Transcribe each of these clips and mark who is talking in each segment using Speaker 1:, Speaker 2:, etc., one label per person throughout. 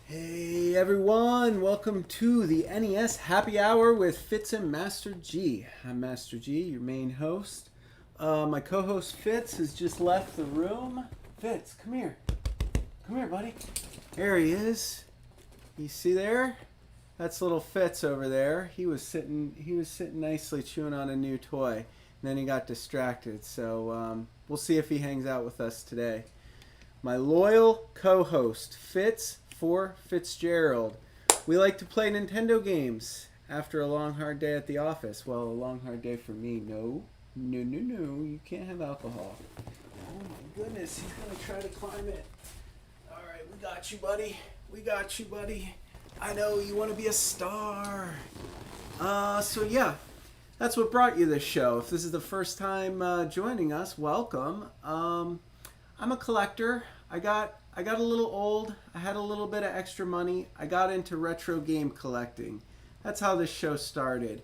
Speaker 1: Hey everyone, welcome to the NES Happy Hour with Fitz and Master G. I'm Master G, your main host. My co-host Fitz has just left the room. Fitz, come here. Come here, buddy. There he is. You see there? That's little Fitz over there. He was sitting nicely chewing on a new toy. And then he got distracted. So we'll see if he hangs out with us today. My loyal co-host Fitz for Fitzgerald. We like to play Nintendo games after a long hard day at the office. Well, a long hard day for me. No. You can't have alcohol. Oh my goodness, he's gonna try to climb it. Alright, we got you, buddy. I know you want to be a star. So yeah, that's what brought you this show. If this is the first time joining us, welcome. I'm a collector. I got a little old. I had a little bit of extra money. I got into retro game collecting. That's how this show started.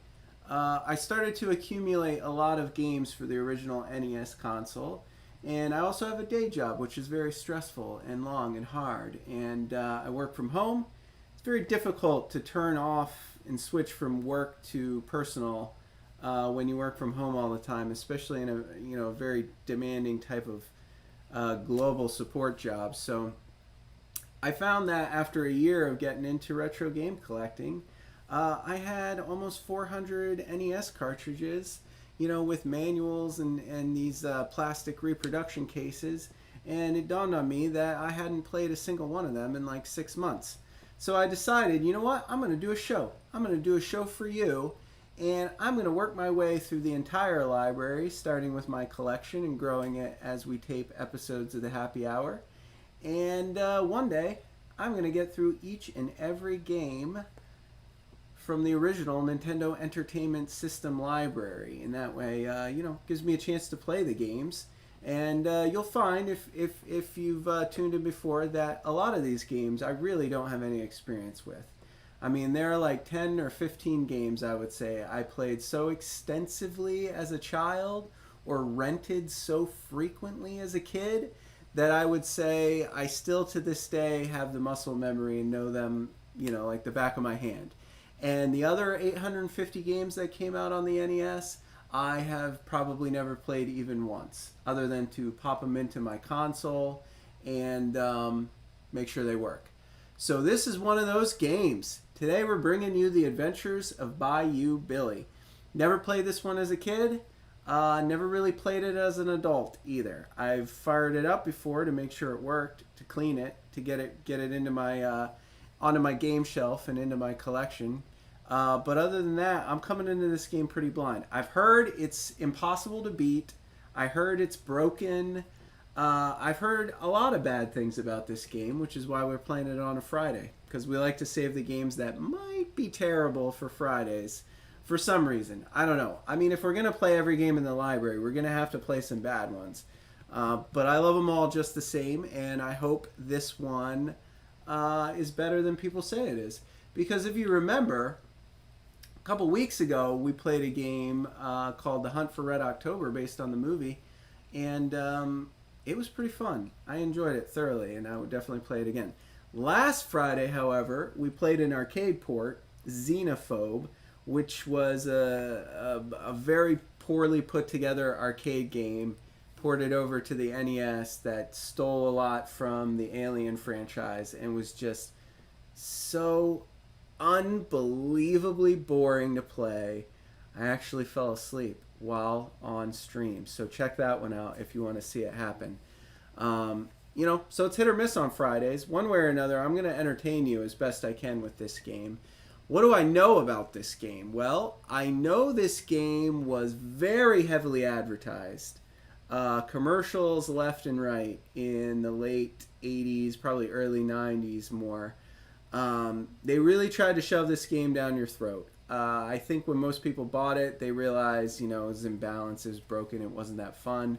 Speaker 1: I started to accumulate a lot of games for the original NES console. And I also have a day job, which is very stressful and long and hard. And I work from home. It's very difficult to turn off and switch from work to personal when you work from home all the time, especially in a very demanding type of global support jobs. So I found that after a year of getting into retro game collecting, I had almost 400 NES cartridges, with manuals and these plastic reproduction cases. And it dawned on me that I hadn't played a single one of them in like 6 months. So I decided, you know what? I'm going to do a show. I'm going to do a show for you. And I'm going to work my way through the entire library, starting with my collection and growing it as we tape episodes of the Happy Hour. And one day, I'm going to get through each and every game from the original Nintendo Entertainment System library. And that way, gives me a chance to play the games. And you'll find, if you've tuned in before, that a lot of these games I really don't have any experience with. I mean, there are like 10 or 15 games, I would say, I played so extensively as a child or rented so frequently as a kid that I would say I still to this day have the muscle memory and know them, like the back of my hand. And the other 850 games that came out on the NES, I have probably never played even once, other than to pop them into my console and make sure they work. So this is one of those games. Today we're bringing you the adventures of Bayou Billy. Never played this one as a kid. Never really played it as an adult either. I've fired it up before to make sure it worked, to clean it, to get it into my onto my game shelf and into my collection. But other than that, I'm coming into this game pretty blind. I've heard it's impossible to beat. I heard it's broken. I've heard a lot of bad things about this game, which is why we're playing it on a Friday. Because we like to save the games that might be terrible for Fridays. For some reason. I don't know. I mean, if we're going to play every game in the library, we're going to have to play some bad ones. But I love them all just the same, and I hope this one is better than people say it is. Because if you remember, a couple weeks ago, we played a game called The Hunt for Red October based on the movie. And it was pretty fun. I enjoyed it thoroughly, and I would definitely play it again. Last Friday, however, we played an arcade port, Xenophobe, which was a very poorly put together arcade game ported over to the NES that stole a lot from the Alien franchise and was just so unbelievably boring to play. I actually fell asleep while on stream. So check that one out if you want to see it happen. So it's hit or miss on Fridays. One way or another, I'm going to entertain you as best I can with this game. What do I know about this game? Well, I know this game was very heavily advertised. Commercials left and right in the late 80s, probably early 90s more. They really tried to shove this game down your throat. I think when most people bought it, they realized, it was imbalanced, it was broken, it wasn't that fun.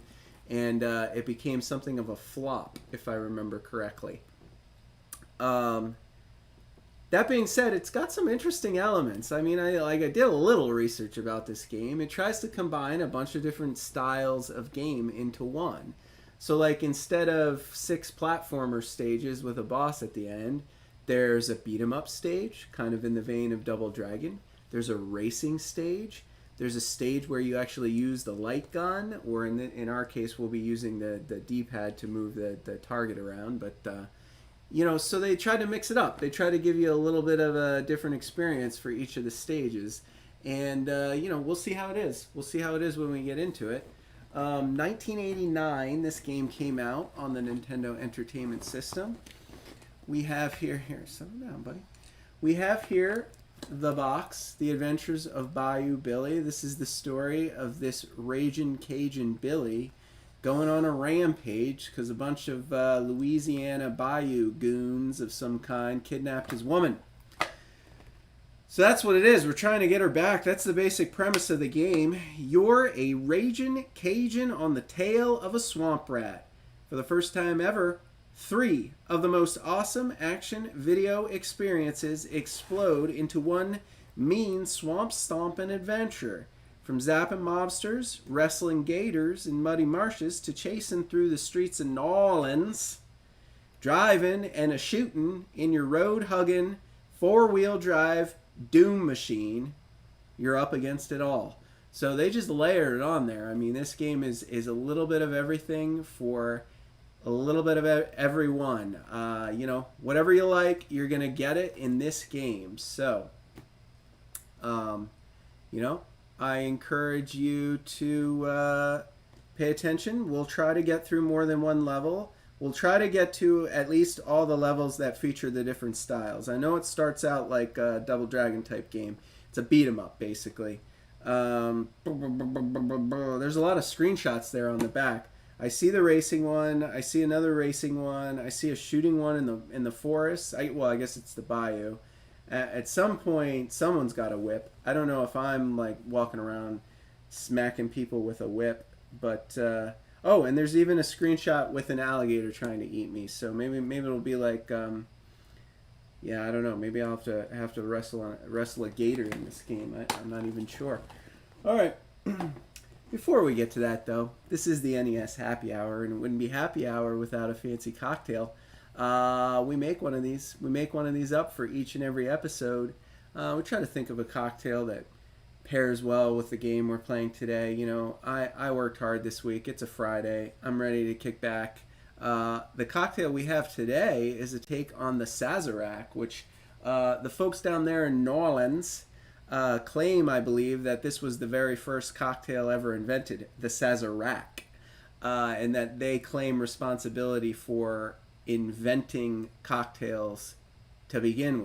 Speaker 1: And it became something of a flop, if I remember correctly. That being said, it's got some interesting elements. I mean, I did a little research about this game. It tries to combine a bunch of different styles of game into one. So, instead of 6 platformer stages with a boss at the end, There's a beat 'em up stage, kind of in the vein of Double Dragon. There's a racing stage. There's a stage where you actually use the light gun, or in our case, we'll be using the D-pad to move the target around. But so they try to mix it up. They try to give you a little bit of a different experience for each of the stages, and we'll see how it is. We'll see how it is when we get into it. 1989, this game came out on the Nintendo Entertainment System. We have here, settle down, buddy. We have here the box, The Adventures of Bayou Billy. This is the story of this ragin' Cajun Billy going on a rampage because a bunch of Louisiana Bayou goons of some kind kidnapped his woman. So that's what it is. We're trying to get her back. That's the basic premise of the game. You're a ragin' Cajun on the tail of a swamp rat. For the first time ever, 3 of the most awesome action video experiences explode into one mean swamp stomping adventure. From zapping mobsters, wrestling gators in muddy marshes, to chasing through the streets of New Orleans, driving and a shooting in your road-hugging, 4-wheel drive Doom machine, you're up against it all. So they just layered it on there. I mean, this game is a little bit of everything for a little bit of everyone. Whatever you like, you're going to get it in this game. So, I encourage you to pay attention. We'll try to get through more than one level. We'll try to get to at least all the levels that feature the different styles. I know it starts out like a Double Dragon type game. It's a beat 'em up, basically. There's a lot of screenshots there on the back. I see the racing one. I see another racing one. I see a shooting one in the forest. I guess it's the bayou. At some point, someone's got a whip. I don't know if I'm like walking around smacking people with a whip, but and there's even a screenshot with an alligator trying to eat me. So maybe it'll be like, I don't know. Maybe I'll have to wrestle a gator in this game. I'm not even sure. All right. Before we get to that, though, this is the NES Happy Hour, and it wouldn't be Happy Hour without a fancy cocktail. We make one of these. We make one of these up for each and every episode. We try to think of a cocktail that pairs well with the game we're playing today. I worked hard this week. It's a Friday. I'm ready to kick back. The cocktail we have today is a take on the Sazerwhat, which the folks down there in New Orleans claim, I believe, that this was the very first cocktail ever invented, the Sazerwhat, and that they claim responsibility for inventing cocktails to begin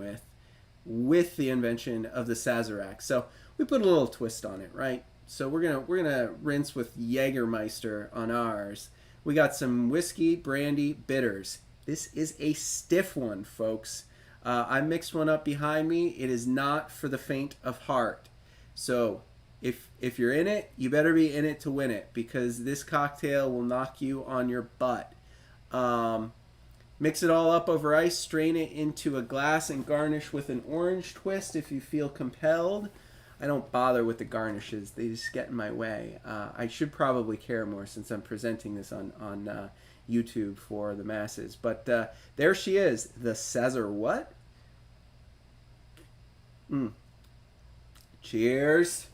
Speaker 1: with the invention of the Sazerwhat. So we put a little twist on it, right? So we're gonna rinse with Jägermeister on ours. We got some whiskey, brandy, bitters. This is a stiff one, folks. I mixed one up behind me. It is not for the faint of heart. So if you're in it, you better be in it to win it, because this cocktail will knock you on your butt. Mix it all up over ice, strain it into a glass, and garnish with an orange twist if you feel compelled. I don't bother with the garnishes. They just get in my way. I should probably care more since I'm presenting this on YouTube for the masses. But there she is, the Sazerwhat. Cheers.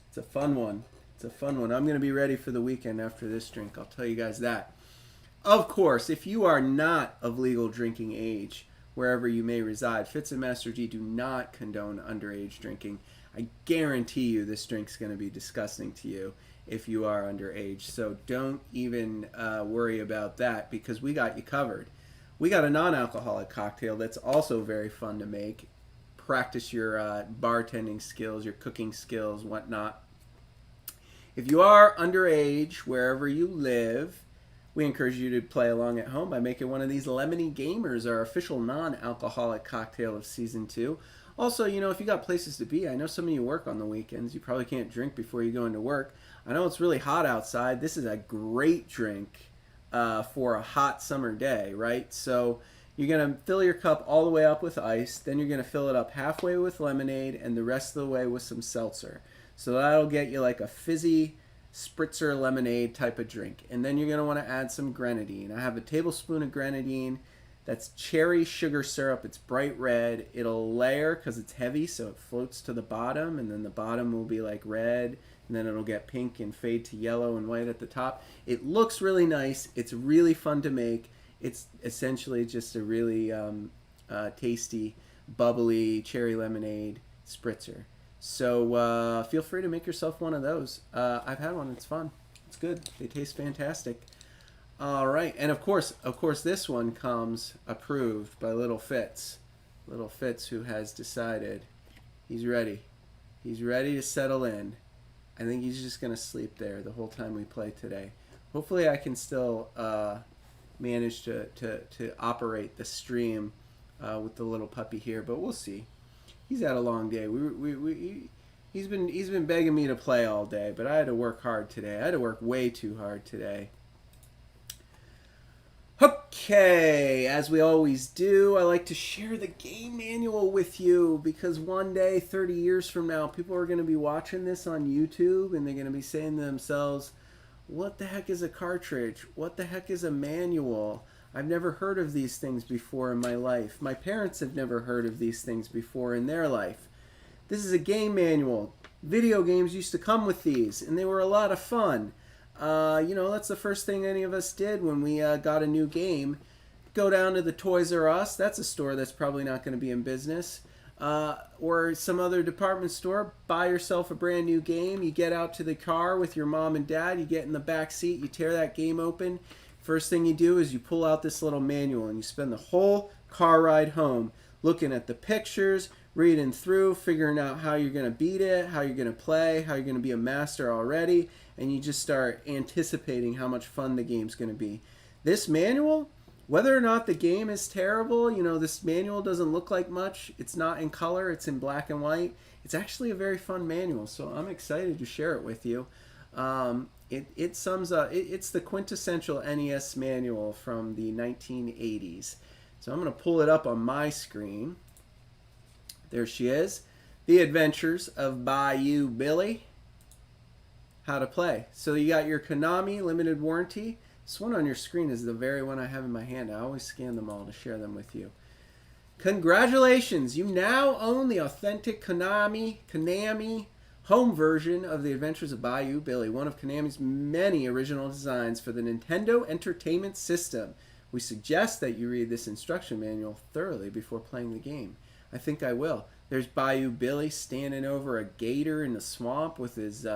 Speaker 1: It's a fun one. I'm going to be ready for the weekend after this drink. I'll tell you guys that. Of course, if you are not of legal drinking age, wherever you may reside, Fitz and Master G do not condone underage drinking. I guarantee you this drink's going to be disgusting to you if you are underage. So don't even worry about that, because we got you covered. We got a non-alcoholic cocktail that's also very fun to make. Practice your bartending skills, your cooking skills, whatnot. If you are underage, wherever you live, we encourage you to play along at home by making one of these Lemony Gamers, our official non-alcoholic cocktail of Season 2. Also, if you got places to be, I know some of you work on the weekends. You probably can't drink before you go into work. I know it's really hot outside. This is a great drink for a hot summer day, right? So you're going to fill your cup all the way up with ice. Then you're going to fill it up halfway with lemonade and the rest of the way with some seltzer. So that'll get you like a fizzy spritzer lemonade type of drink. And then you're going to want to add some grenadine. I have a tablespoon of grenadine. That's cherry sugar syrup. It's bright red. It'll layer because it's heavy, so it floats to the bottom, and then the bottom will be like red, and then it'll get pink and fade to yellow and white at the top. It looks really nice. It's really fun to make. It's essentially just a really tasty, bubbly cherry lemonade spritzer. So feel free to make yourself one of those. I've had one. It's fun. It's good. They taste fantastic. All right, and of course, this one comes approved by Little Fitz. Little Fitz, who has decided he's ready. He's ready to settle in. I think he's just gonna sleep there the whole time we play today. Hopefully, I can still manage to operate the stream with the little puppy here, but we'll see. He's had a long day. He's been begging me to play all day, but I had to work hard today. I had to work way too hard today. Okay, as we always do, I like to share the game manual with you because one day, 30 years from now, people are going to be watching this on YouTube and they're going to be saying to themselves, what the heck is a cartridge? What the heck is a manual? I've never heard of these things before in my life. My parents have never heard of these things before in their life. This is a game manual. Video games used to come with these, and they were a lot of fun. That's the first thing any of us did when we got a new game. Go down to the Toys R Us. That's a store that's probably not going to be in business. Or some other department store. Buy yourself a brand new game. You get out to the car with your mom and dad. You get in the back seat. You tear that game open. First thing you do is you pull out this little manual and you spend the whole car ride home looking at the pictures, reading through, figuring out how you're going to beat it, how you're going to play, how you're going to be a master already, and you just start anticipating how much fun the game's going to be. This manual, whether or not the game is terrible, this manual doesn't look like much. It's not in color. It's in black and white. It's actually a very fun manual, so I'm excited to share it with you. It sums up, it's the quintessential NES manual from the 1980s. So I'm going to pull it up on my screen. There she is. The Adventures of Bayou Billy. How to play. So you got your Konami limited warranty. This one on your screen is the very one I have in my hand. I always scan them all to share them with you. Congratulations! You now own the authentic Konami home version of The Adventures of Bayou Billy, one of Konami's many original designs for the Nintendo Entertainment System. We suggest that you read this instruction manual thoroughly before playing the game. I think I will. There's Bayou Billy standing over a gator in the swamp with his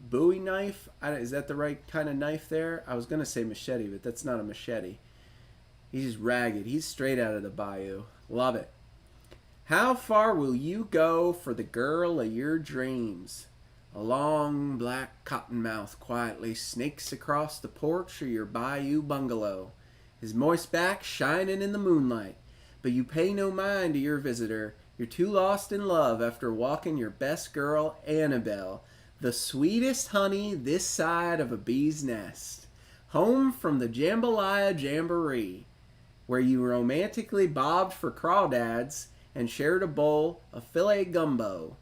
Speaker 1: Bowie knife. Is that the right kind of knife there? I was going to say machete, but that's not a machete. He's ragged. He's straight out of the bayou. Love it. How far will you go for the girl of your dreams? A long black cottonmouth quietly snakes across the porch of your bayou bungalow, his moist back shining in the moonlight. But you pay no mind to your visitor. You're too lost in love after walking your best girl, Annabelle, the sweetest honey this side of a bee's nest, home from the Jambalaya Jamboree, where you romantically bobbed for crawdads and shared a bowl of filet gumbo.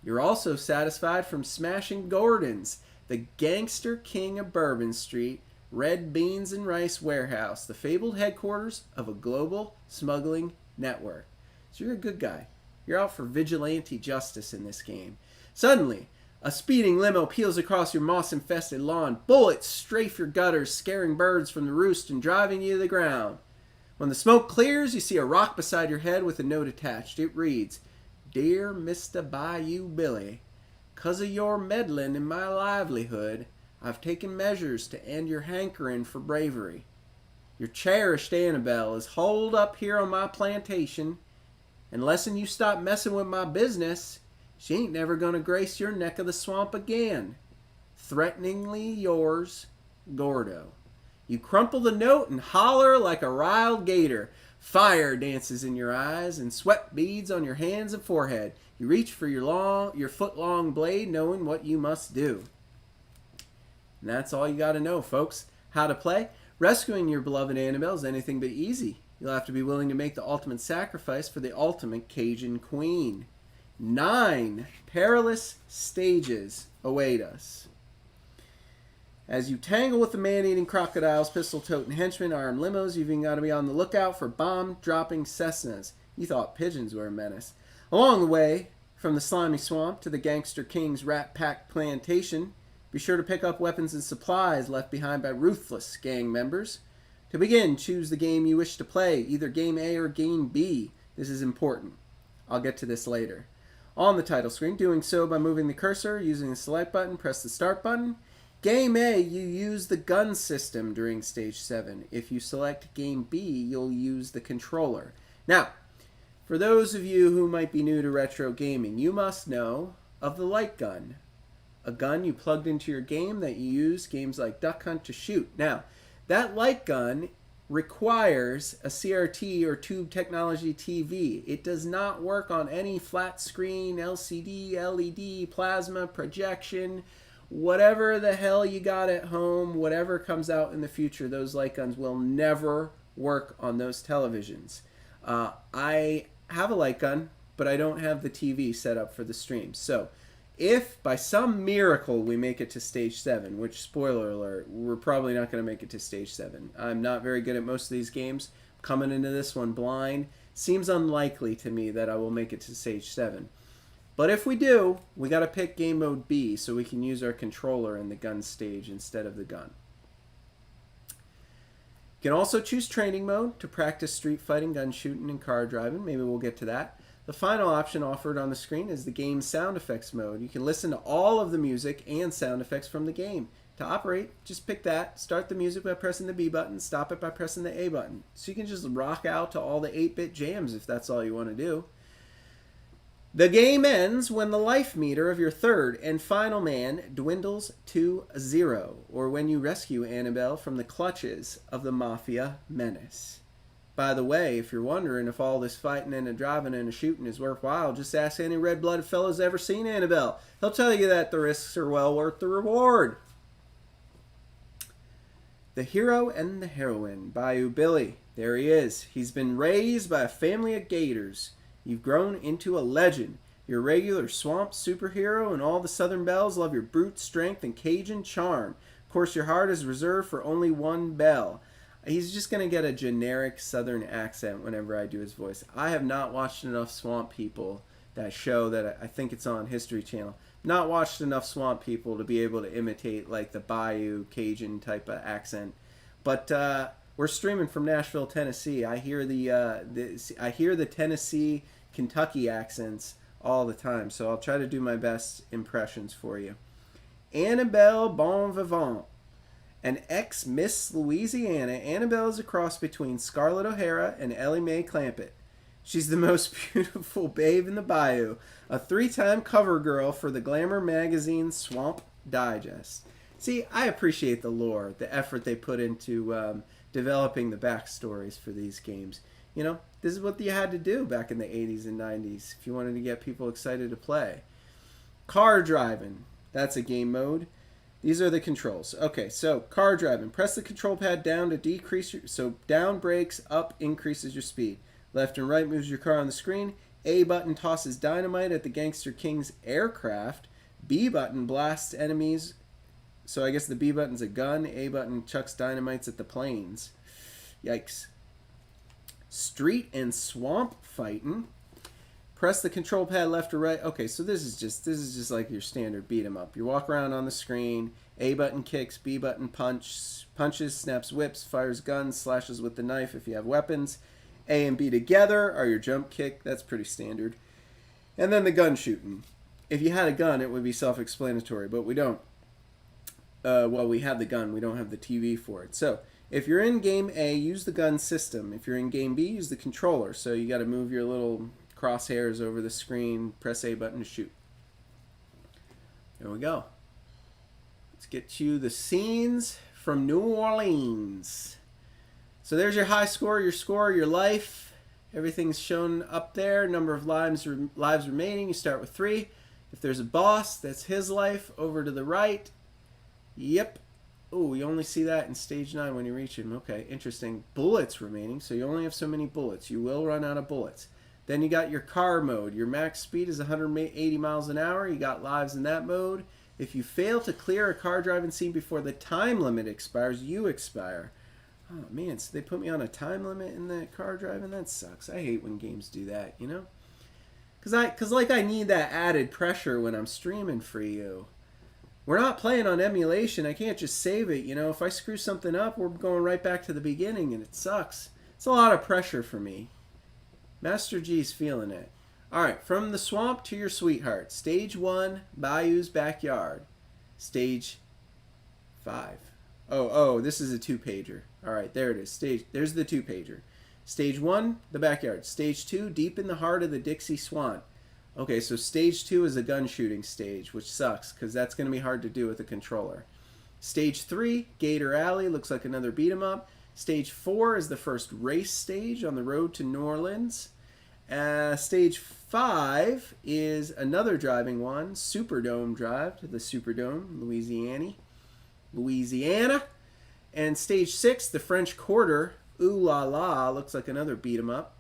Speaker 1: You're also satisfied from smashing Gordon's, the gangster king of Bourbon Street, Red Beans and Rice Warehouse, the fabled headquarters of a global smuggling network. So you're a good guy. You're out for vigilante justice in this game. Suddenly, a speeding limo peels across your moss-infested lawn. Bullets strafe your gutters, scaring birds from the roost and driving you to the ground. When the smoke clears, you see a rock beside your head with a note attached. It reads, Dear Mr. Bayou Billy, 'cause of your meddling in my livelihood, I've taken measures to end your hankering for bravery. Your cherished Annabelle is holed up here on my plantation. Unless'n you stop messing with my business, she ain't never gonna grace your neck of the swamp again. Threateningly yours, Gordo. You crumple the note and holler like a riled gator. Fire dances in your eyes and sweat beads on your hands and forehead. You reach for your foot-long blade, knowing what you must do. And that's all you got to know, folks. How to play? Rescuing your beloved Annabelle is anything but easy. You'll have to be willing to make the ultimate sacrifice for the ultimate Cajun queen. 9 perilous stages await us. As you tangle with the man-eating crocodiles, pistol-toting henchmen, armed limos, you've even got to be on the lookout for bomb-dropping Cessnas. You thought pigeons were a menace. Along the way, from the slimy swamp to the Gangster King's rat-packed plantation, be sure to pick up weapons and supplies left behind by ruthless gang members. To begin, choose the game you wish to play, either Game A or Game B. This is important. I'll get to this later. On the title screen, doing so by moving the cursor, using the select button, press the start button. Game A, you use the gun system during Stage 7. If you select Game B, you'll use the controller. Now, for those of you who might be new to retro gaming, you must know of the light gun. A gun you plugged into your game that you use games like Duck Hunt to shoot. Now, that light gun requires a CRT or tube technology TV. It does not work on any flat screen, LCD, LED, plasma, projection, whatever the hell you got at home, whatever comes out in the future, those light guns will never work on those televisions. I have a light gun, but I don't have the TV set up for the stream. So if by some miracle we make it to Stage 7, which, spoiler alert, we're probably not going to make it to Stage 7. I'm not very good at most of these games. Coming into this one blind. Seems unlikely to me that I will make it to Stage 7. But if we do, we got to pick Game Mode B so we can use our controller in the gun stage instead of the gun. You can also choose Training Mode to practice street fighting, gun shooting, and car driving. Maybe we'll get to that. The final option offered on the screen is the game sound effects mode. You can listen to all of the music and sound effects from the game. To operate, just pick that. Start the music by pressing the B button. Stop it by pressing the A button. So you can just rock out to all the 8-bit jams if that's all you want to do. The game ends when the life meter of your third and final man dwindles to 0, or when you rescue Annabelle from the clutches of the Mafia menace. By the way, if you're wondering if all this fighting and driving and shooting is worthwhile, just ask any red-blooded fellows ever seen Annabelle. He'll tell you that the risks are well worth the reward. The hero and the heroine, Bayou Billy. There he is. He's been raised by a family of gators. You've grown into a legend. You're a regular swamp superhero, and all the Southern belles love your brute strength and Cajun charm. Of course, your heart is reserved for only one belle. He's just going to get a generic Southern accent whenever I do his voice. I have not watched enough Swamp People, that show that I think it's on History Channel. Not watched enough Swamp People to be able to imitate like the Bayou Cajun type of accent. But we're streaming from Nashville, Tennessee. I hear the Tennessee, Kentucky accents all the time, so I'll try to do my best impressions for you. Annabelle Bon Vivant. An ex-Miss Louisiana, Annabelle is a cross between Scarlett O'Hara and Ellie Mae Clampett. She's the most beautiful babe in the bayou, a 3-time cover girl for the glamour magazine Swamp Digest. See, I appreciate the lore, the effort they put into developing the backstories for these games. You know, this is what you had to do back in the 80s and 90s if you wanted to get people excited to play. Car driving. That's a game mode. These are the controls. Okay, so car driving. Press the control pad down to decrease your... So down brakes, up increases your speed. Left and right moves your car on the screen. A button tosses dynamite at the Gangster King's aircraft. B button blasts enemies. So I guess the B button's a gun. A button chucks dynamites at the planes. Yikes. Street and swamp fighting. Press the control pad left or right. Okay, so this is just like your standard beat 'em up. You walk around on the screen. A button kicks, B button punches, snaps whips, fires guns, slashes with the knife if you have weapons. A and B together are your jump kick. That's pretty standard. And then the gun shooting. If you had a gun, it would be self-explanatory, but we don't. Well, we have the gun. We don't have the TV for it. So if you're in Game A, use the gun system. If you're in Game B, use the controller. So you got to move your little crosshairs over the screen, press A button to shoot. There we go. Let's get you the scenes from New Orleans. So there's your high score, your life. Everything's shown up there. Number of lives remaining. You start with 3. If there's a boss, that's his life. Over to the right. Yep. Oh, you only see that in stage 9 when you reach him. Okay, interesting. Bullets remaining, so you only have so many bullets. You will run out of bullets. Then you got your car mode. Your max speed is 180 miles an hour. You got lives in that mode. If you fail to clear a car driving scene before the time limit expires, you expire. Oh man, so they put me on a time limit in that car driving? That sucks. I hate when games do that, you know? Cause like I need that added pressure when I'm streaming for you. We're not playing on emulation. I can't just save it, you know? If I screw something up, we're going right back to the beginning and it sucks. It's a lot of pressure for me. Master G's feeling it. Alright, from the swamp to your sweetheart. Stage 1, Bayou's backyard. Stage 5. Oh, this is a 2-pager. Alright, there it is. There's the 2-pager. Stage 1, the backyard. Stage 2, deep in the heart of the Dixie Swamp. Okay, so stage 2 is a gun shooting stage, which sucks, because that's going to be hard to do with a controller. Stage 3, Gator Alley, looks like another beat 'em up. Stage 4 is the first race stage on the road to New Orleans. Stage 5 is another driving one, Superdome Drive to the Superdome, Louisiana. And stage 6, the French Quarter, Ooh La La, looks like another beat 'em up.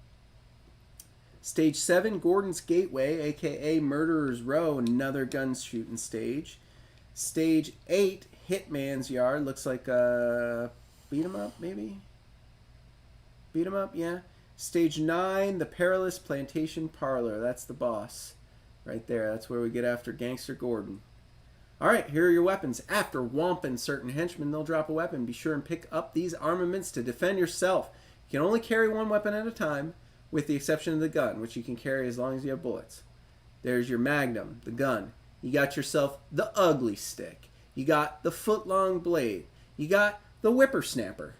Speaker 1: Stage 7, Gordon's Gateway, aka Murderer's Row, another gun shooting stage. Stage 8, Hitman's Yard, looks like a beat 'em up, maybe? Beat 'em up, yeah. Stage 9, the Perilous Plantation Parlor. That's the boss. Right there. That's where we get after Gangster Gordon. Alright, here are your weapons. After whomping certain henchmen, they'll drop a weapon. Be sure and pick up these armaments to defend yourself. You can only carry one weapon at a time, with the exception of the gun, which you can carry as long as you have bullets. There's your Magnum, the gun. You got yourself the ugly stick. You got the foot-long blade. You got the whippersnapper.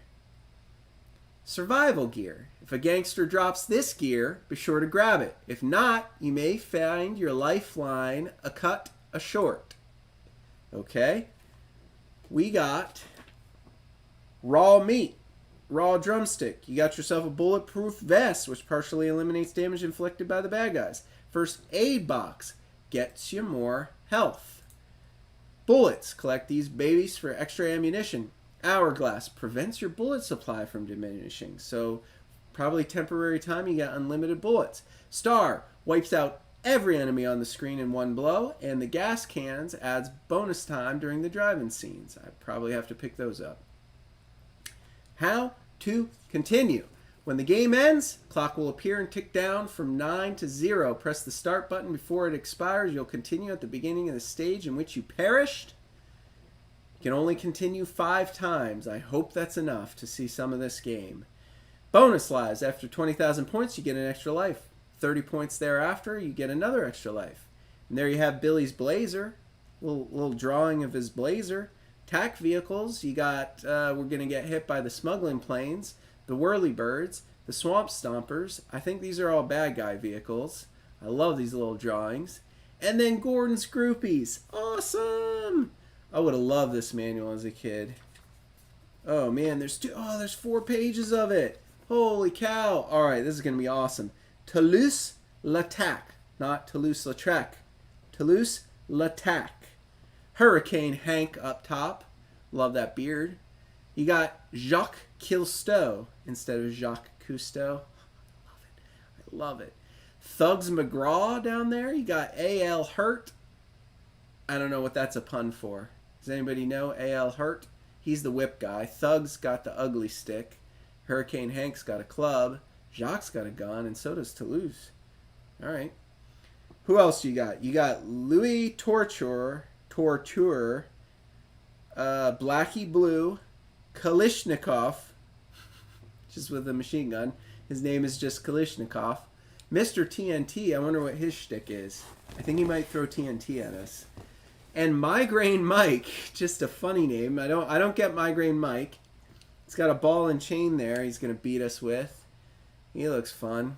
Speaker 1: Survival gear. If a gangster drops this gear, be sure to grab it. If not, you may find your lifeline a cut short. Okay? We got raw meat, raw drumstick. You got yourself a bulletproof vest, which partially eliminates damage inflicted by the bad guys. First aid box gets you more health. Bullets. Collect these babies for extra ammunition. Hourglass prevents your bullet supply from diminishing, so probably temporary time you got unlimited bullets. Star wipes out every enemy on the screen in one blow, and the gas cans adds bonus time during the driving scenes. I probably have to pick those up. How to continue. When the game ends, clock will appear and tick down from 9 to 0. Press the start button before it expires. You'll continue at the beginning of the stage in which you perished. You can only continue 5 times. I hope that's enough to see some of this game. Bonus lives. After 20,000 points, you get an extra life. 30 points thereafter, you get another extra life. And there you have Billy's blazer. Little drawing of his blazer. Attack vehicles. You got, we're going to get hit by the smuggling planes, the whirlybirds, the swamp stompers. I think these are all bad guy vehicles. I love these little drawings. And then Gordon's groupies. Awesome! I would have loved this manual as a kid. Oh man, there's 4 pages of it. Holy cow. Alright, this is going to be awesome. Toulouse-Lautrec. Not Toulouse-Lautrec. Toulouse-Lautrec. Hurricane Hank up top. Love that beard. You got Jacques Cousteau instead of Jacques Cousteau. I love it. Thugs McGraw down there. You got A.L. Hurt. I don't know what that's a pun for. Does anybody know A.L. Hurt? He's the whip guy. Thug's got the ugly stick. Hurricane Hank's got a club. Jacques got a gun, and so does Toulouse. All right. Who else you got? You got Louis Torture, Blackie Blue, Kalishnikov, just with a machine gun. His name is just Kalishnikov. Mr. TNT, I wonder what his shtick is. I think he might throw TNT at us. And Migraine Mike, just a funny name. I don't get Migraine Mike. He's got a ball and chain there he's going to beat us with. He looks fun.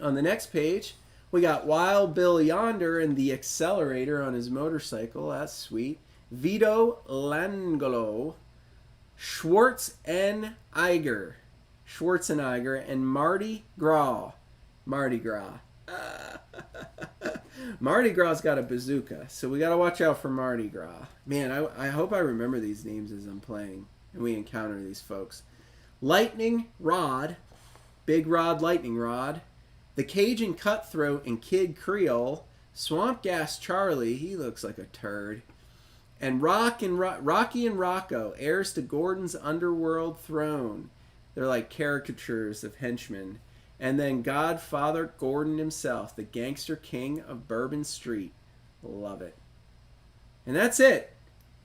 Speaker 1: On the next page, we got Wild Bill Yonder and the accelerator on his motorcycle. That's sweet. Vito Langolo, Schwarzenegger, and Mardi Gras. Mardi Gras. Mardi Gras got a bazooka, so we got to watch out for Mardi Gras. Man, I hope I remember these names as I'm playing and we encounter these folks. Lightning Rod, Big Rod, Lightning Rod, the Cajun Cutthroat and Kid Creole, Swamp Gas Charlie, he looks like a turd. And Rocky and Rocco, heirs to Gordon's underworld throne. They're like caricatures of henchmen. And then Godfather Gordon himself, the gangster king of Bourbon Street. Love it. And that's it.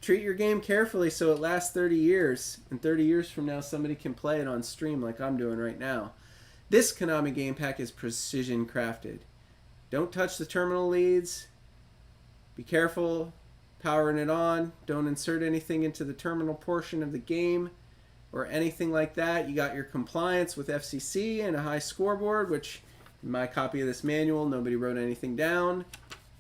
Speaker 1: Treat your game carefully so it lasts 30 years. And 30 years from now, somebody can play it on stream like I'm doing right now. This Konami game pack is precision crafted. Don't touch the terminal leads. Be careful powering it on. Don't insert anything into the terminal portion of the game or anything like that. You got your compliance with FCC and a high scoreboard, which in my copy of this manual, nobody wrote anything down.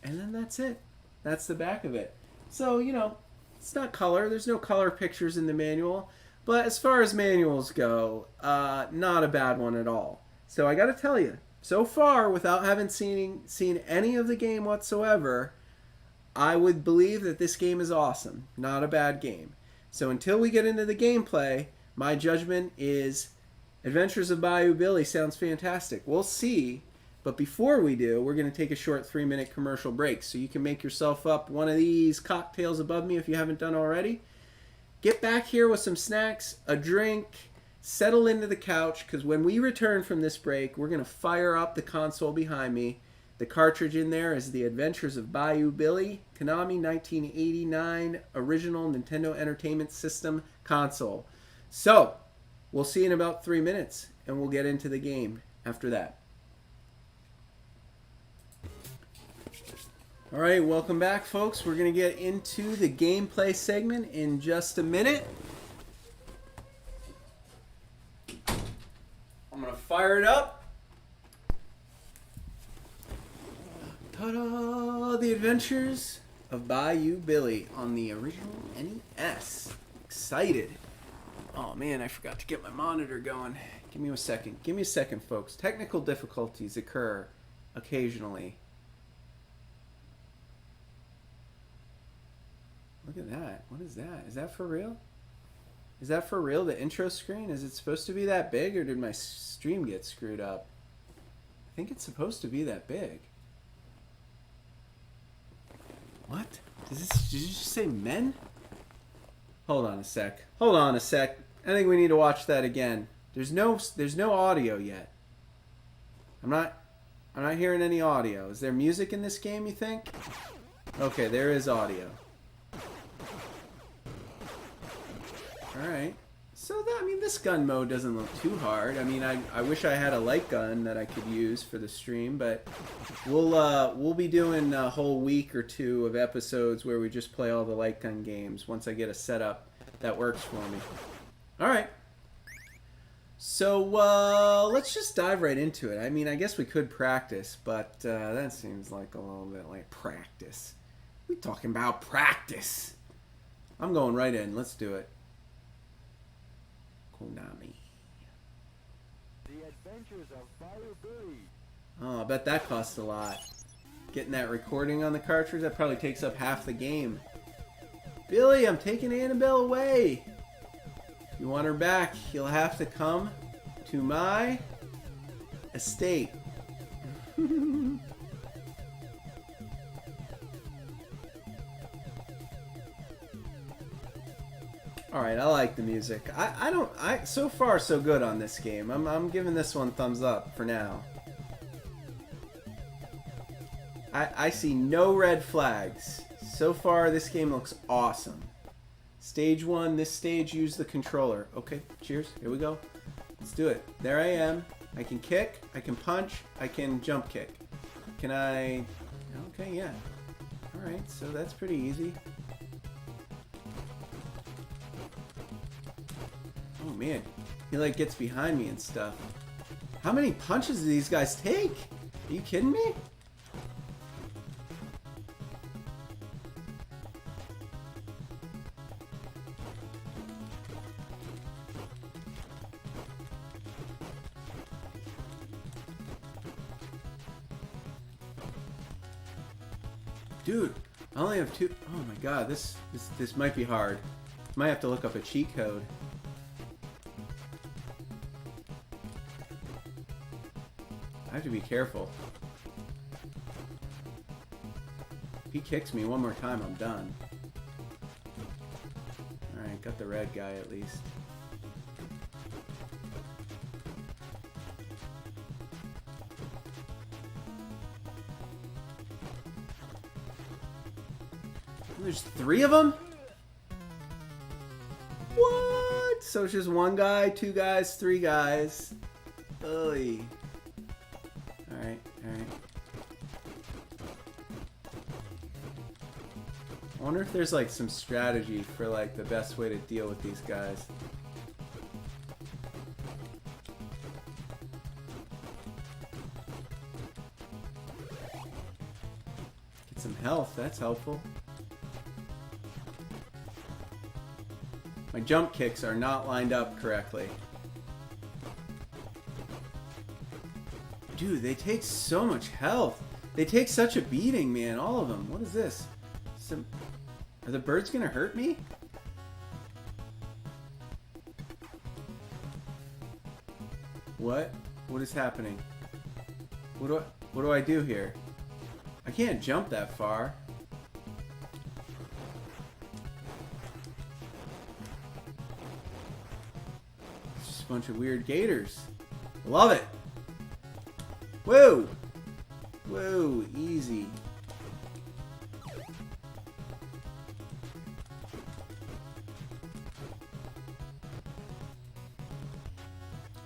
Speaker 1: And then that's it. That's the back of it. So, you know, it's not color. There's no color pictures in the manual. But as far as manuals go, not a bad one at all. So I got to tell you, so far, without having seen any of the game whatsoever, I would believe that this game is awesome. Not a bad game. So until we get into the gameplay, my judgment is Adventures of Bayou Billy sounds fantastic. We'll see. But before we do, we're going to take a short 3-minute commercial break. So you can make yourself up one of these cocktails above me if you haven't done already. Get back here with some snacks, a drink, settle into the couch, because when we return from this break, we're going to fire up the console behind me. The cartridge in there is The Adventures of Bayou Billy, Konami 1989 original Nintendo Entertainment System console. So, we'll see in about 3 minutes, and we'll get into the game after that. Alright, welcome back, folks. We're going to get into the gameplay segment in just a minute. I'm going to fire it up. Ta-da! The Adventures of Bayou Billy on the original NES. Excited. Oh man, I forgot to get my monitor going. Give me a second. Give me a second, folks. Technical difficulties occur occasionally. Look at that. What is that? Is that for real? Is that for real, the intro screen? Is it supposed to be that big, or did my stream get screwed up? I think it's supposed to be that big. What? Did you just say men? Hold on a sec. Hold on a sec. I think we need to watch that again. There's no audio yet. I'm not hearing any audio. Is there music in this game, you think? Okay, there is audio. Alright. So, this gun mode doesn't look too hard. I wish I had a light gun that I could use for the stream, but we'll be doing a whole week or two of episodes where we just play all the light gun games once I get a setup that works for me. Alright. So, let's just dive right into it. I guess we could practice, but that seems like a little bit like practice. We're talking about practice. I'm going right in. Let's do it. Konami.
Speaker 2: The Adventures of Bayou Billy.
Speaker 1: Oh, I bet that costs a lot. Getting that recording on the cartridge, that probably takes up half the game. Billy, I'm taking Annabelle away. If you want her back, you'll have to come to my estate. Alright, I like the music. So far so good on this game. I'm giving this one thumbs up for now. I see no red flags. So far this game looks awesome. Stage 1, this stage used the controller. Okay, cheers. Here we go. Let's do it. There I am. I can kick, I can punch, I can jump kick. Can I... Okay, yeah. Alright, so that's pretty easy. Oh man, he like gets behind me and stuff. How many punches do these guys take? Are you kidding me? Dude, I only have 2. Oh my god, this might be hard. Might have to look up a cheat code. I have to be careful. If he kicks me one more time, I'm done. Alright, got the red guy at least. There's 3 of them? What? So it's just 1 guy, 2 guys, 3 guys. Oy. Alright, alright. I wonder if there's like some strategy for like the best way to deal with these guys. Get some health, that's helpful. My jump kicks are not lined up correctly. Dude, they take so much health. They take such a beating, man. All of them. What is this? Are the birds gonna hurt me? What? What is happening? What do I do here? I can't jump that far. Bunch of weird gators. Love it. Whoa. Whoa, easy.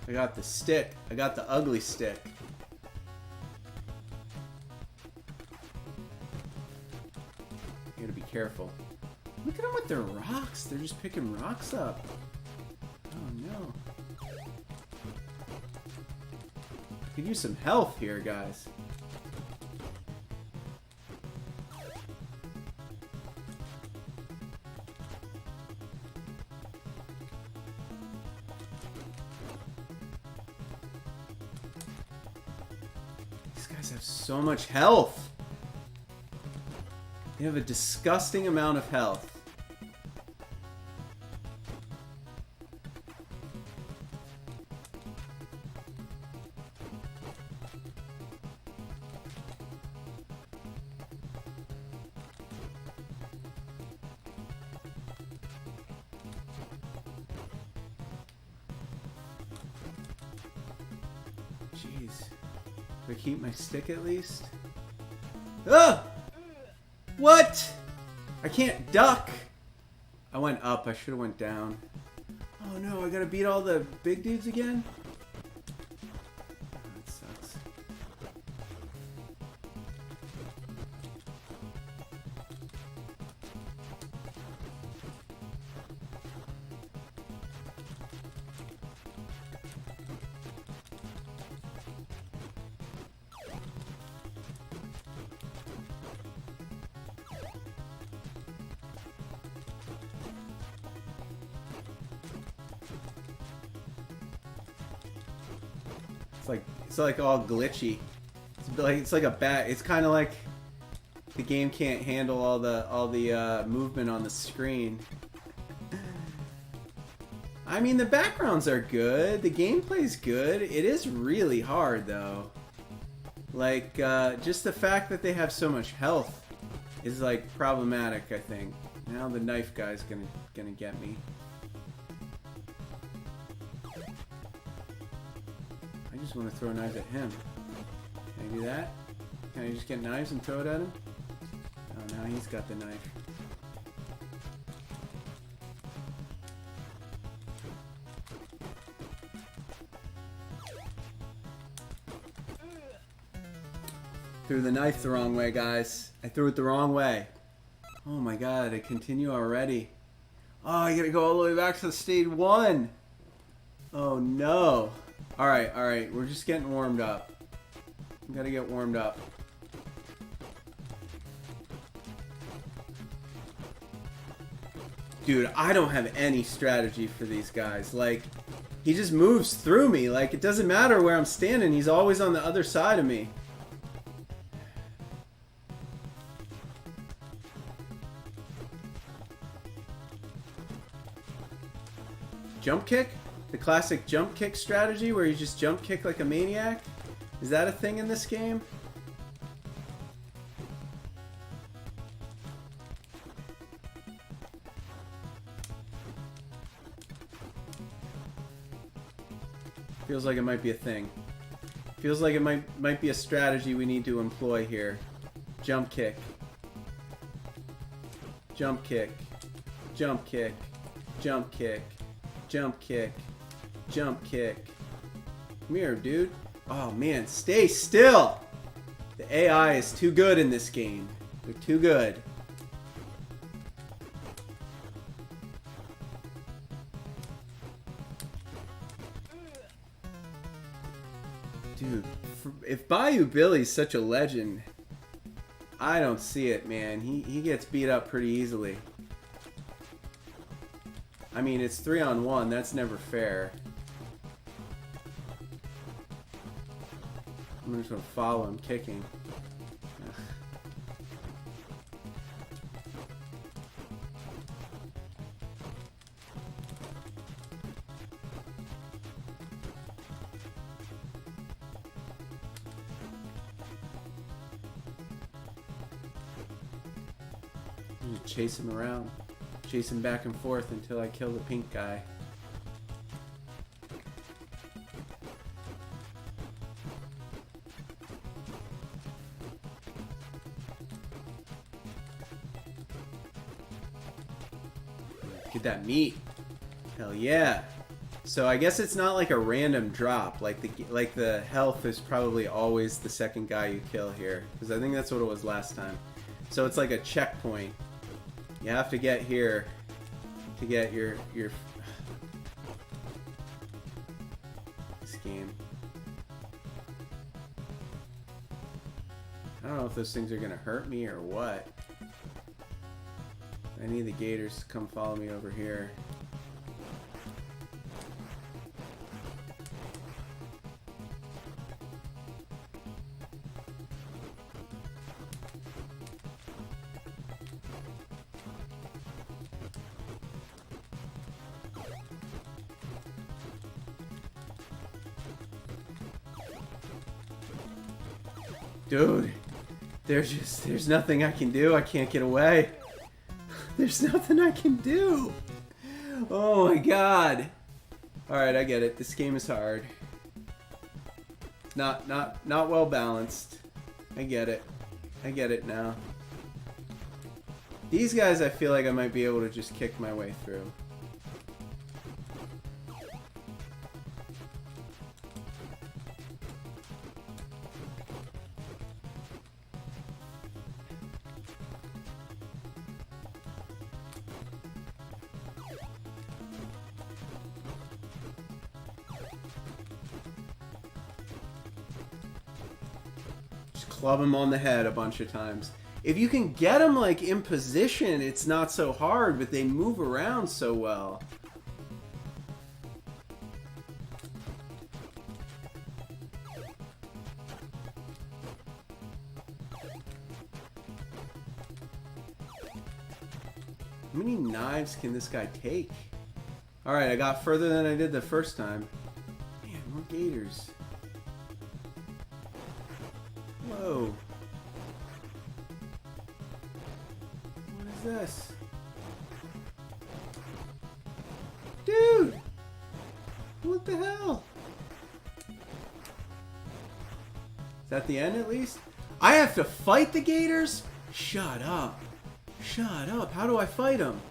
Speaker 1: I got the stick. I got the ugly stick. You gotta be careful. Look at them with their rocks. They're just picking rocks up. Oh no. Could use some health here, guys. These guys have so much health. They have a disgusting amount of health. Jeez. Do I keep my stick at least? Ah! What? I can't duck. I went up. I should have went down. Oh no, I gotta beat all the big dudes again? Oh, that sucks. It's like all glitchy. It's like a bat. It's kind of like the game can't handle all the movement on the screen. I mean, the backgrounds are good. The gameplay's good. It is really hard though. Like just the fact that they have so much health is like problematic, I think. Now the knife guy's gonna get me. I just want to throw knives at him. Can I do that? Can I just get knives and throw it at him? Oh, now he's got the knife. Threw the knife the wrong way, guys. I threw it the wrong way. Oh my god, I continue already. Oh, I gotta go all the way back to stage 1. Oh no. Alright, we're just getting warmed up. We gotta get warmed up. Dude, I don't have any strategy for these guys. Like, he just moves through me. Like, it doesn't matter where I'm standing. He's always on the other side of me. Jump kick? The classic jump kick strategy where you just jump kick like a maniac? Is that a thing in this game? Feels like it might be a thing. Feels like it might be a strategy we need to employ here. Jump kick. Jump kick. Jump kick. Jump kick. Jump kick. Jump kick. Come here, dude. Oh man, stay still! The AI is too good in this game. They're too good. Dude, if Bayou Billy's such a legend, I don't see it, man. He gets beat up pretty easily. I mean, it's 3-on-1. That's never fair. I'm just gonna follow him kicking. Ugh. Chase him around. Chase him back and forth until I kill the pink guy. Get that meat. Hell yeah. So I guess it's not like a random drop. Like the health is probably always the second guy you kill here. Because I think that's what it was last time. So it's like a checkpoint. You have to get here to get your this game. I don't know if those things are gonna hurt me or what. I need the gators to come follow me over here. Dude, there's nothing I can do. I can't get away. There's nothing I can do. Oh my god. Alright, I get it. This game is hard. Not well balanced. I get it. I get it now. These guys I feel like I might be able to just kick my way through. Club him on the head a bunch of times. If you can get them like in position, it's not so hard, but they move around so well. How many knives can this guy take? Alright, I got further than I did the first time. Man, more gators. Whoa. What is this? Dude! What the hell? Is that the end at least? I have to fight the gators? Shut up. Shut up. How do I fight them?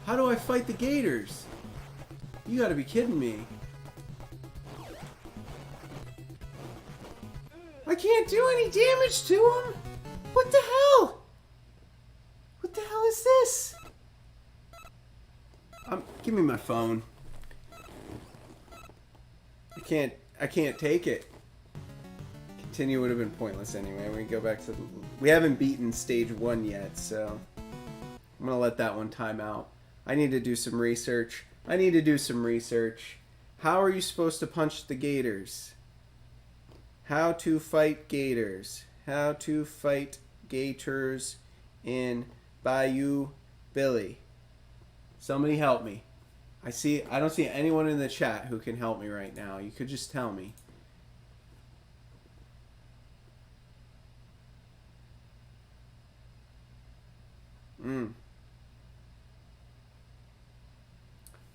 Speaker 1: How do I fight the gators? You gotta be kidding me. I can't do any damage to him! What the hell? What the hell is this? Give me my phone. I can't take it. Continue would have been pointless anyway. We go back to we haven't beaten stage 1 yet, so I'm gonna let that one time out. I need to do some research. How are you supposed to punch the gators? How to fight gators. How to fight gators in Bayou Billy. Somebody help me. I don't see anyone in the chat who can help me right now. You could just tell me. I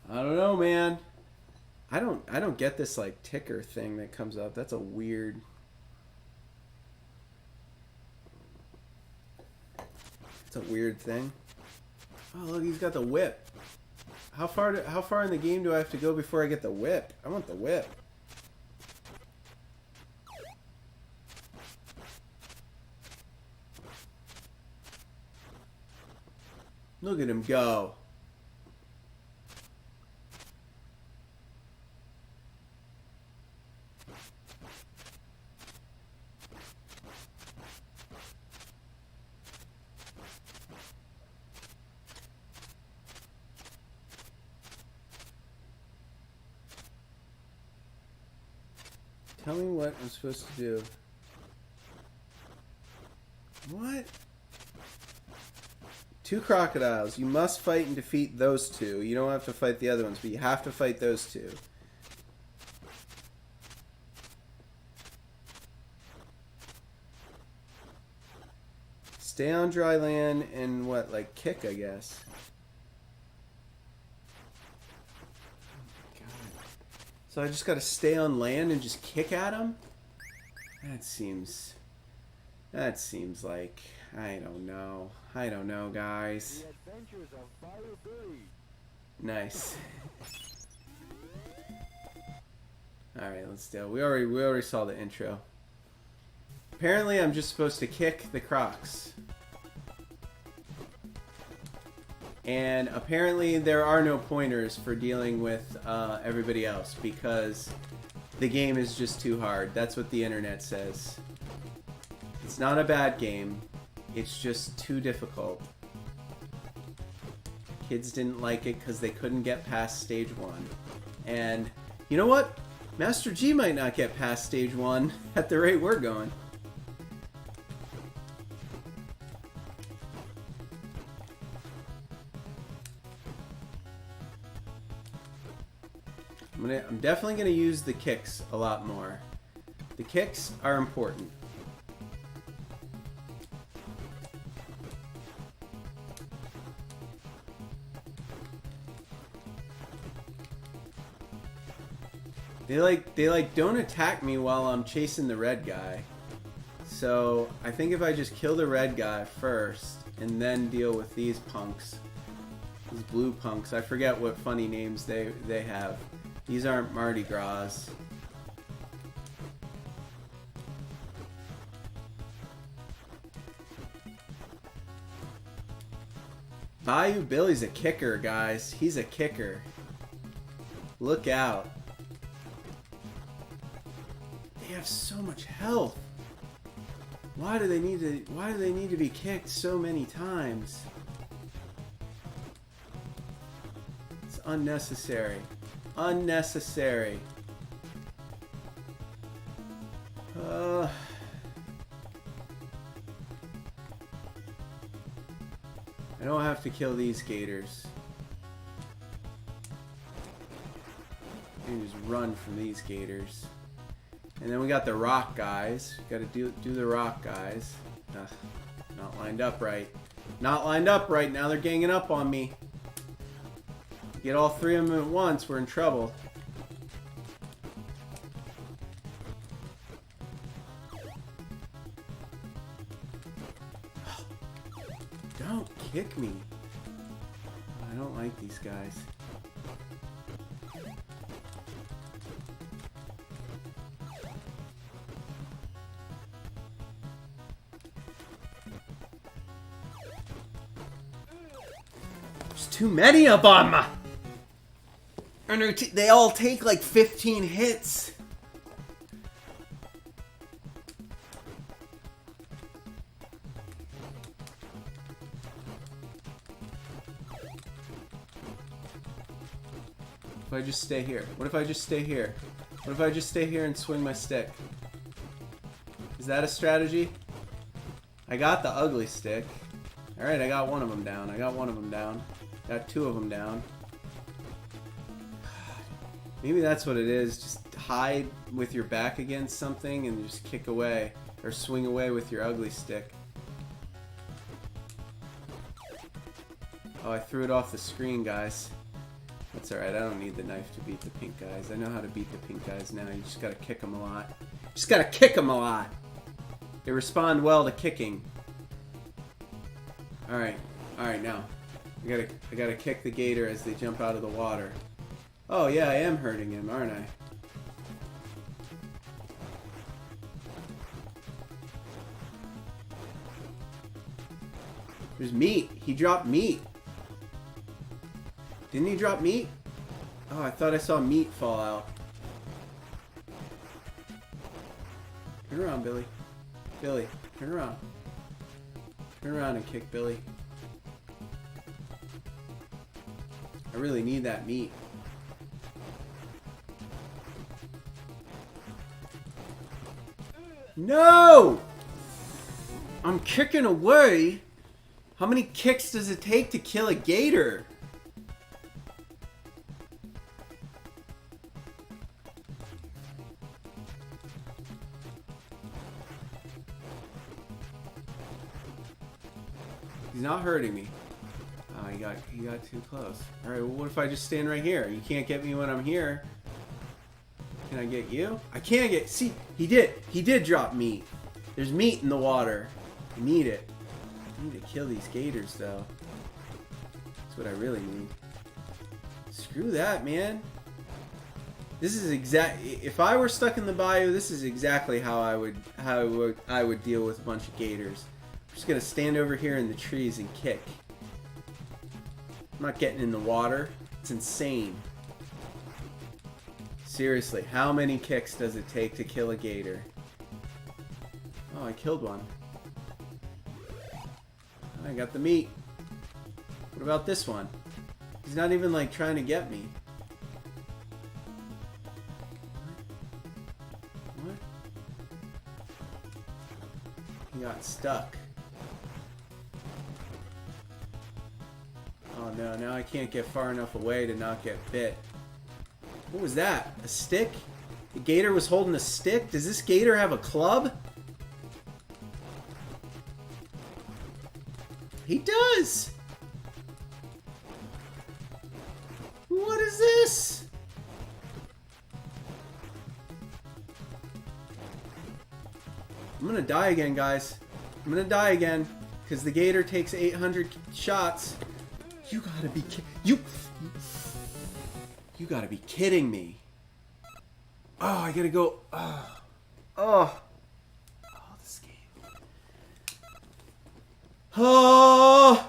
Speaker 1: don't know, man. I don't get this like ticker thing that comes up. That's a weird. It's a weird thing. Oh, look, he's got the whip. How far in the game do I have to go before I get the whip? I want the whip. Look at him go. Tell me what I'm supposed to do. What? 2 crocodiles. You must fight and defeat those 2. You don't have to fight the other ones, but you have to fight those 2. Stay on dry land and what, like kick, I guess. So I just gotta stay on land and just kick at him? That seems like, I don't know. I don't know, guys.
Speaker 2: The Adventures of Bayou Billy.
Speaker 1: Nice. Alright, let's do it. We already saw the intro. Apparently I'm just supposed to kick the crocs. And apparently there are no pointers for dealing with everybody else because the game is just too hard. That's what the internet says. It's not a bad game. It's just too difficult. Kids didn't like it because they couldn't get past stage 1. And you know what? Master G might not get past stage 1 at the rate we're going. I'm definitely going to use the kicks a lot more. The kicks are important. They like don't attack me while I'm chasing the red guy. So I think if I just kill the red guy first and then deal with these punks, these blue punks, I forget what funny names they have. These aren't Mardi Gras. Bayou Billy's a kicker, guys. He's a kicker. Look out. They have so much health. Why do they need to be kicked so many times? It's unnecessary. Unnecessary. I don't have to kill these gators. I can just run from these gators. And then we got the rock guys. Gotta do the rock guys. Ugh, not lined up right. Not lined up right. Now they're ganging up on me. Get all 3 of them at once, we're in trouble. Don't kick me. I don't like these guys. There's too many of them! And they all take like 15 hits. If I just stay here? What if I just stay here? What if I just stay here and swing my stick? Is that a strategy? I got the ugly stick. Alright, I got one of them down. I got one of them down. Got 2 of them down. Maybe that's what it is. Just hide with your back against something and just kick away. Or swing away with your ugly stick. Oh, I threw it off the screen, guys. That's alright, I don't need the knife to beat the pink guys. I know how to beat the pink guys now. You just gotta kick them a lot. Just gotta kick them a lot! They respond well to kicking. Alright, now. I gotta kick the gator as they jump out of the water. Oh yeah, I am hurting him, aren't I? There's meat. He dropped meat. Didn't he drop meat? Oh, I thought I saw meat fall out. Turn around, Billy. Billy, turn around. Turn around and kick Billy. I really need that meat. No! I'm kicking away. How many kicks does it take to kill a gator? He's not hurting me. Oh, he got too close. Alright, well, what if I just stand right here? You can't get me when I'm here. Can I get you? I can't get... See, he did drop meat. There's meat in the water. I need it. I need to kill these gators, though. That's what I really need. Screw that, man. This is if I were stuck in the bayou, this is exactly how I would deal with a bunch of gators. I'm just gonna stand over here in the trees and kick. I'm not getting in the water. It's insane. Seriously, how many kicks does it take to kill a gator? Oh, I killed one. I got the meat. What about this one? He's not even like trying to get me. What? He got stuck. Oh no, now I can't get far enough away to not get bit. What was that? A stick? The gator was holding a stick? Does this gator have a club? He does! What is this? I'm gonna die again, guys. I'm gonna die again. Because the gator takes 800 shots. You gotta be You gotta be kidding me. Oh, I gotta go. Oh, this game. Oh!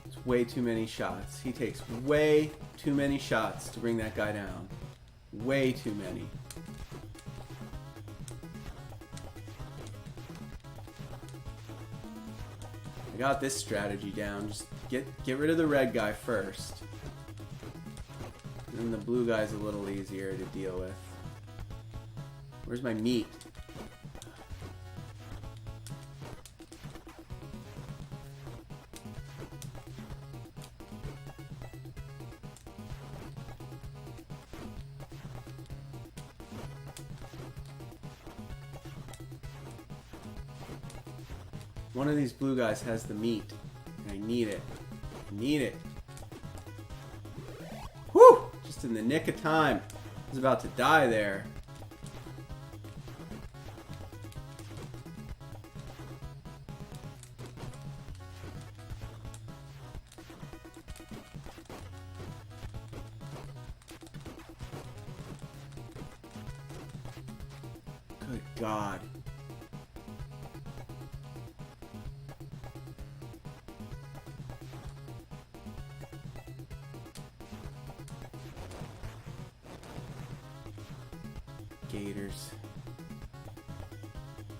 Speaker 1: It's way too many shots. He takes way too many shots to bring that guy down. Way too many. I got this strategy down. Just get rid of the red guy first. And then the blue guy's a little easier to deal with. Where's my meat? One of these blue guys has the meat. And I need it. I need it. Whew! Just in the nick of time. I was about to die there. Good God. Gators.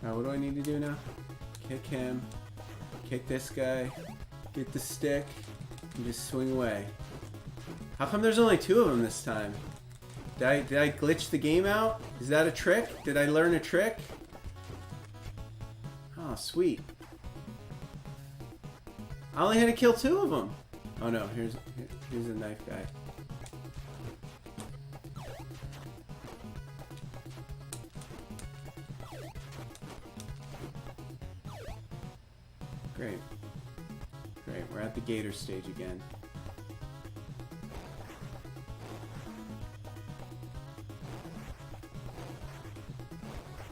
Speaker 1: Alright, what do I need to do now? Kick him. Kick this guy. Get the stick. And just swing away. How come there's only 2 of them this time? Did I glitch the game out? Is that a trick? Did I learn a trick? Oh, sweet. I only had to kill 2 of them. Oh no, here's a knife guy. Great. Great, we're at the gator stage again.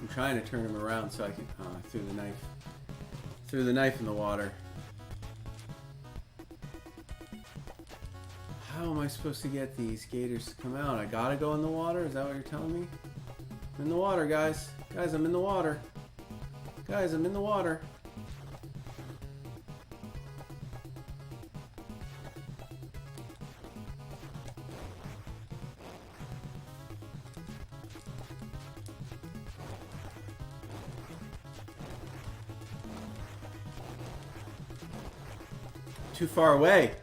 Speaker 1: I'm trying to turn him around so I can... Oh, I threw the knife. Threw the knife in the water. How am I supposed to get these gators to come out? I gotta go in the water? Is that what you're telling me? I'm in the water, guys. Guys, I'm in the water. Guys, I'm in the water. Too far away.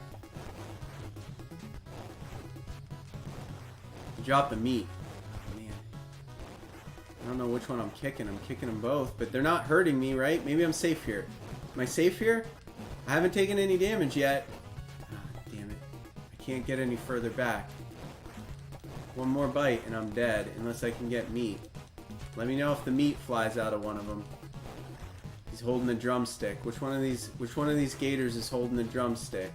Speaker 1: Drop the meat. Oh, man. I don't know which one I'm kicking. I'm kicking them both, but they're not hurting me, right? Maybe I'm safe here. Am I safe here? I haven't taken any damage yet. Ah, damn it. I can't get any further back. One more bite and I'm dead, unless I can get meat. Let me know if the meat flies out of one of them. He's holding a drumstick. Which one of these gators is holding a drumstick?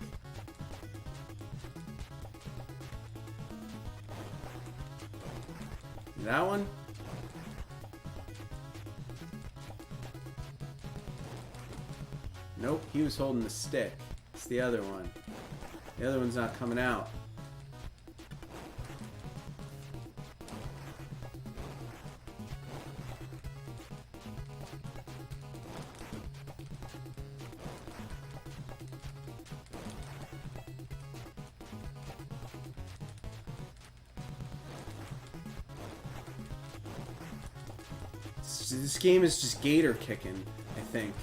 Speaker 1: That one? Nope, he was holding the stick. It's the other one. The other one's not coming out. This game is just gator kicking, I think.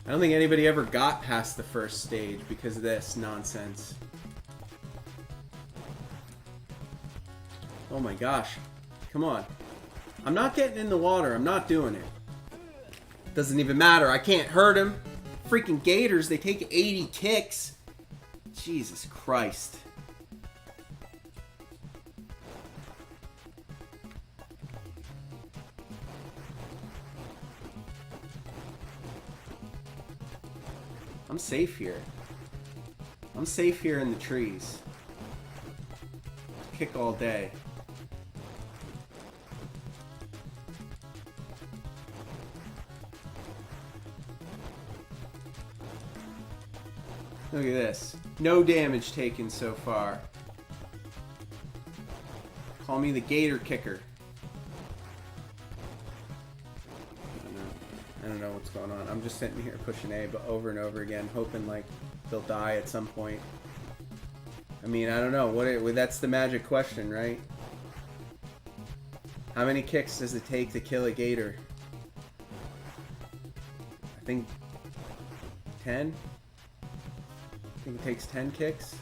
Speaker 1: I don't think anybody ever got past the first stage because of this nonsense. Oh my gosh. Come on. I'm not getting in the water. I'm not doing it. Doesn't even matter. I can't hurt him. Freaking gators, they take 80 kicks. Jesus Christ. I'm safe here. I'm safe here in the trees. Kick all day. Look at this. No damage taken so far. Call me the gator kicker. I don't know what's going on. I'm just sitting here pushing A but over and over again, hoping like they'll die at some point. I mean, I don't know. That's the magic question, right? How many kicks does it take to kill a gator? I think 10? I think it takes 10 kicks.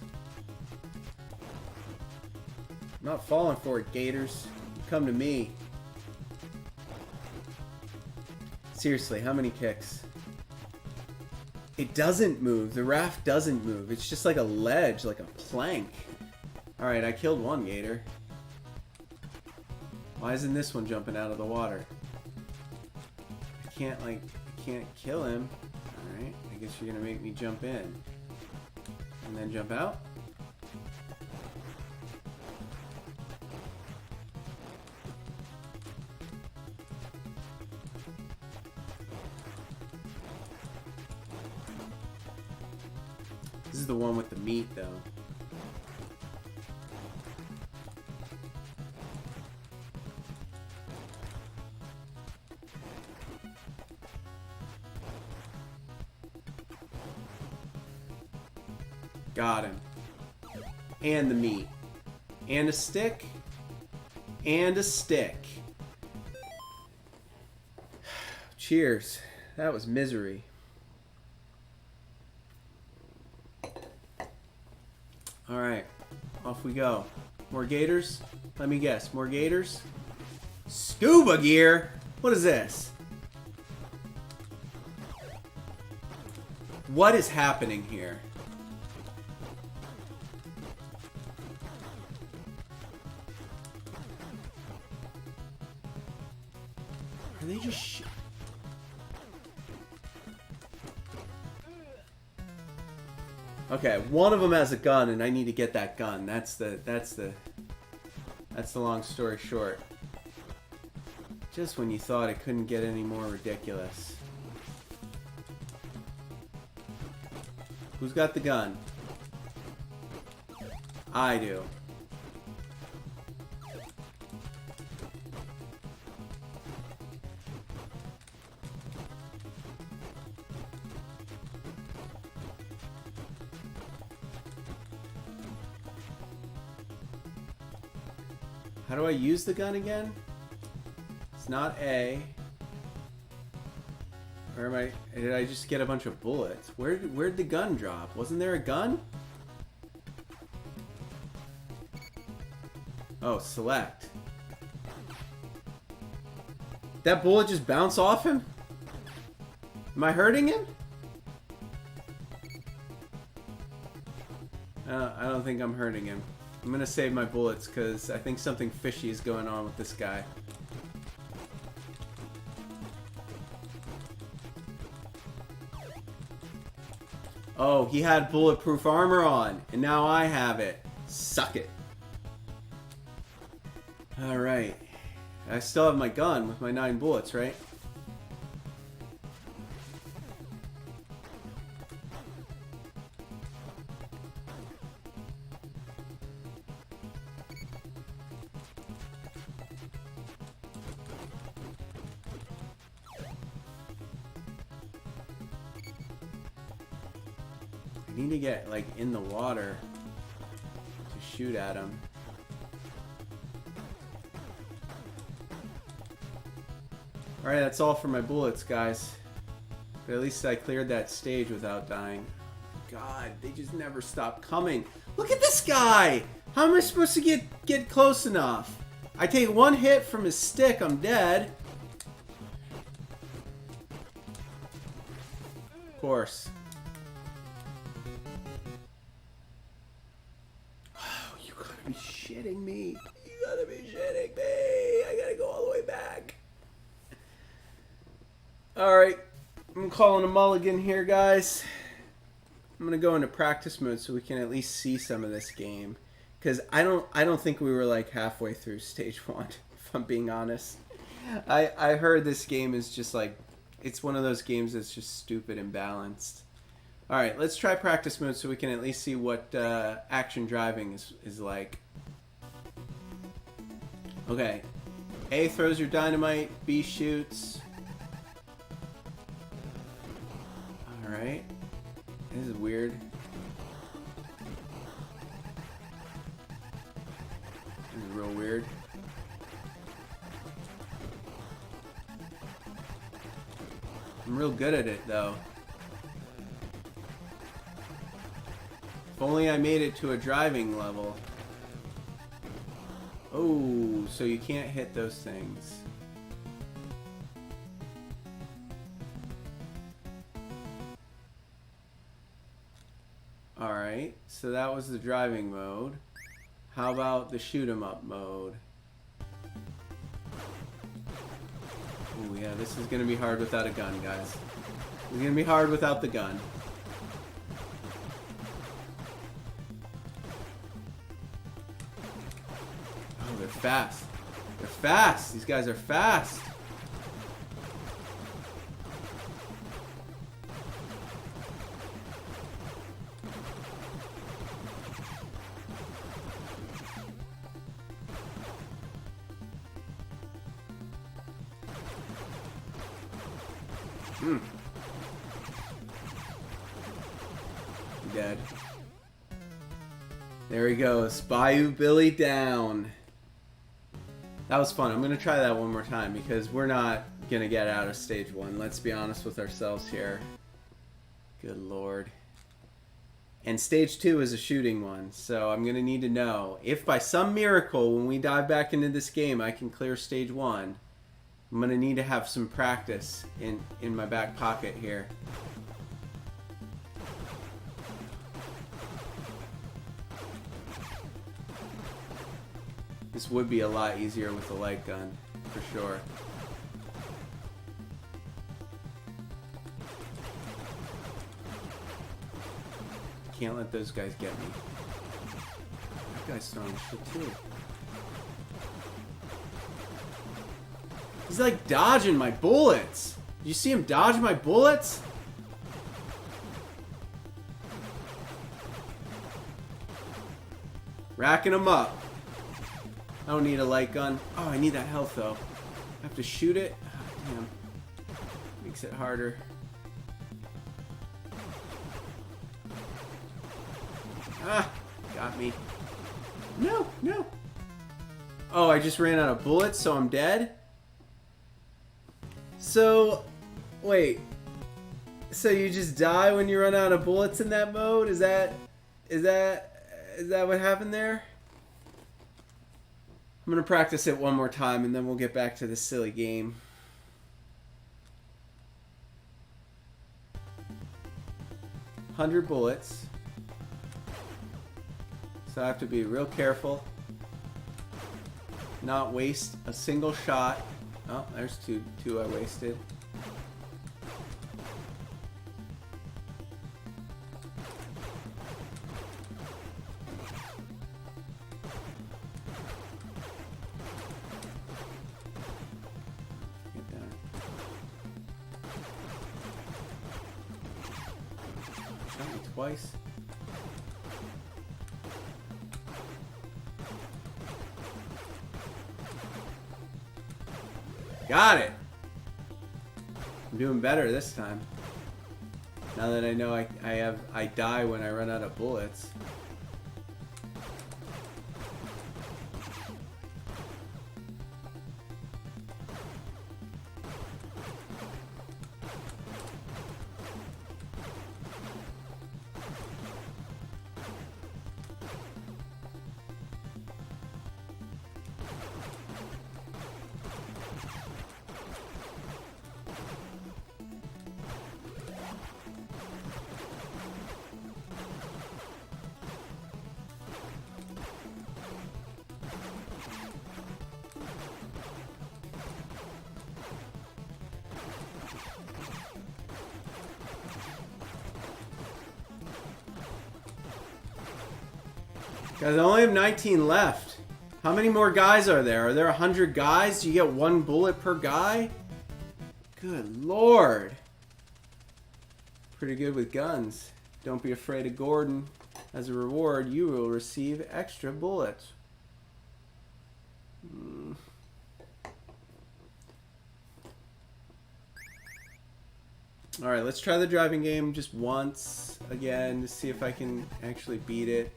Speaker 1: I'm not falling for it, gators. You come to me. Seriously, how many kicks? It doesn't move. The raft doesn't move. It's just like a ledge, like a plank. Alright, I killed one gator. Why isn't this one jumping out of the water? I can't kill him. Alright, I guess you're gonna make me jump in. And then jump out? This is the one with the meat, though. Got him. And the meat. And a stick. And a stick. Cheers. That was misery. Alright, off we go. More gators? Let me guess, more gators? Scuba gear? What is this? What is happening here? Are they just Okay, one of them has a gun, and I need to get that gun. That's the long story short. Just when you thought it couldn't get any more ridiculous. Who's got the gun? I do. How do I use the gun again? It's not A. Or am I? Did I just get a bunch of bullets? Where'd the gun drop? Wasn't there a gun? Oh, select. That bullet just bounced off him? Am I hurting him? I don't think I'm hurting him. I'm gonna save my bullets because I think something fishy is going on with this guy. Oh, he had bulletproof armor on, and now I have it. Suck it. Alright. I still have my gun with my 9 bullets, right? I need to get, like, in the water to shoot at him. Alright, that's all for my bullets, guys. But at least I cleared that stage without dying. God, they just never stop coming. Look at this guy! How am I supposed to get close enough? I take one hit from his stick, I'm dead. Of course. Oh, you gotta be shitting me. You gotta be shitting me. I gotta go all the way back. Alright, I'm calling a mulligan here, guys. I'm gonna go into practice mode so we can at least see some of this game. Because I don't think we were like halfway through stage 1, if I'm being honest. I heard this game is just like, it's one of those games that's just stupid and balanced. Alright, let's try practice mode so we can at least see what action driving is like. Okay, A throws your dynamite, B shoots. Alright. This is weird. This is real weird. I'm real good at it, though. If only I made it to a driving level. Oh, so you can't hit those things. Alright, so that was the driving mode. How about the shoot 'em up mode? Oh yeah, this is gonna be hard without a gun, guys. It's gonna be hard without the gun. Oh, they're fast. They're fast! These guys are fast! Dead. There he goes. Bayou Billy down. That was fun. I'm going to try that one more time because we're not going to get out of stage 1. Let's be honest with ourselves here. Good lord. And stage 2 is a shooting one. So I'm going to need to know if by some miracle when we dive back into this game I can clear stage 1. I'm going to need to have some practice in my back pocket here. This would be a lot easier with the light gun, for sure. can't let those guys get me. That guy's throwing shit too. He's like dodging my bullets. You see him dodge my bullets? Racking them up. I don't need a light gun. Oh, I need that health though. I have to shoot it? Oh, damn. Makes it harder. Ah, got me. No, no. Oh, I just ran out of bullets, so I'm dead? So, wait. So you just die when you run out of bullets in that mode? Is that what happened there? I'm gonna practice it one more time and then we'll get back to this silly game. $100 bullets. So I have to be real careful. Not waste a single shot. Oh, there's two I wasted. Get that. Shot me twice. Got it! I'm doing better this time. Now that I know I die when I run out of bullets. Guys, I only have 19 left. How many more guys are there? Are there 100 guys? Do you get 1 bullet per guy? Good lord. Pretty good with guns. Don't be afraid of Gordon. As a reward, you will receive extra bullets. Alright, let's try the driving game just once again to see if I can actually beat it.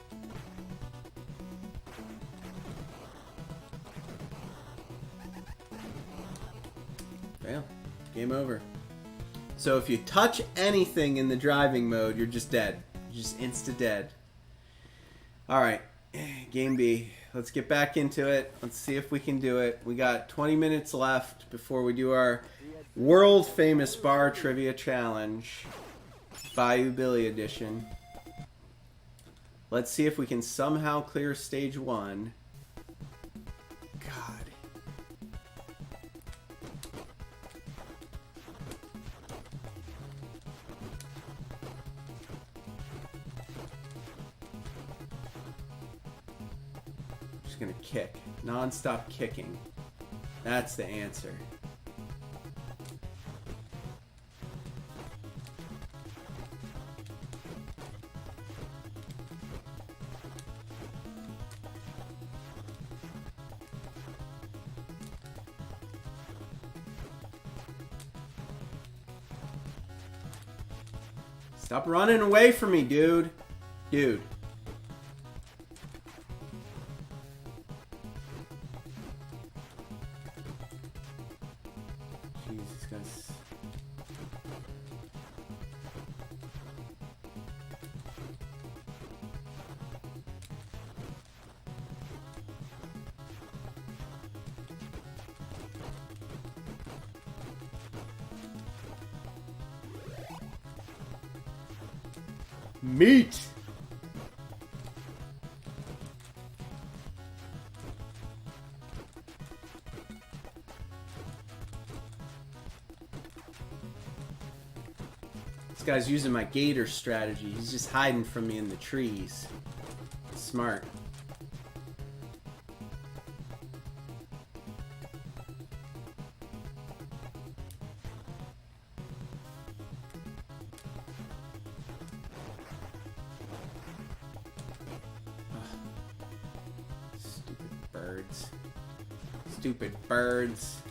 Speaker 1: Fail. Game over. So if you touch anything in the driving mode, you're just dead. You're just insta-dead. Alright, game B. Let's get back into it. Let's see if we can do it. We got 20 minutes left before we do our world famous bar trivia challenge. Bayou Billy edition. Let's see if we can somehow clear stage 1. God. Just gonna kick. Non-stop kicking. That's the answer. Stop running away from me, dude. Dude. Jesus, guys. Meat! This guy's using my gator strategy. He's just hiding from me in the trees. Smart. Stupid birds. Stupid birds.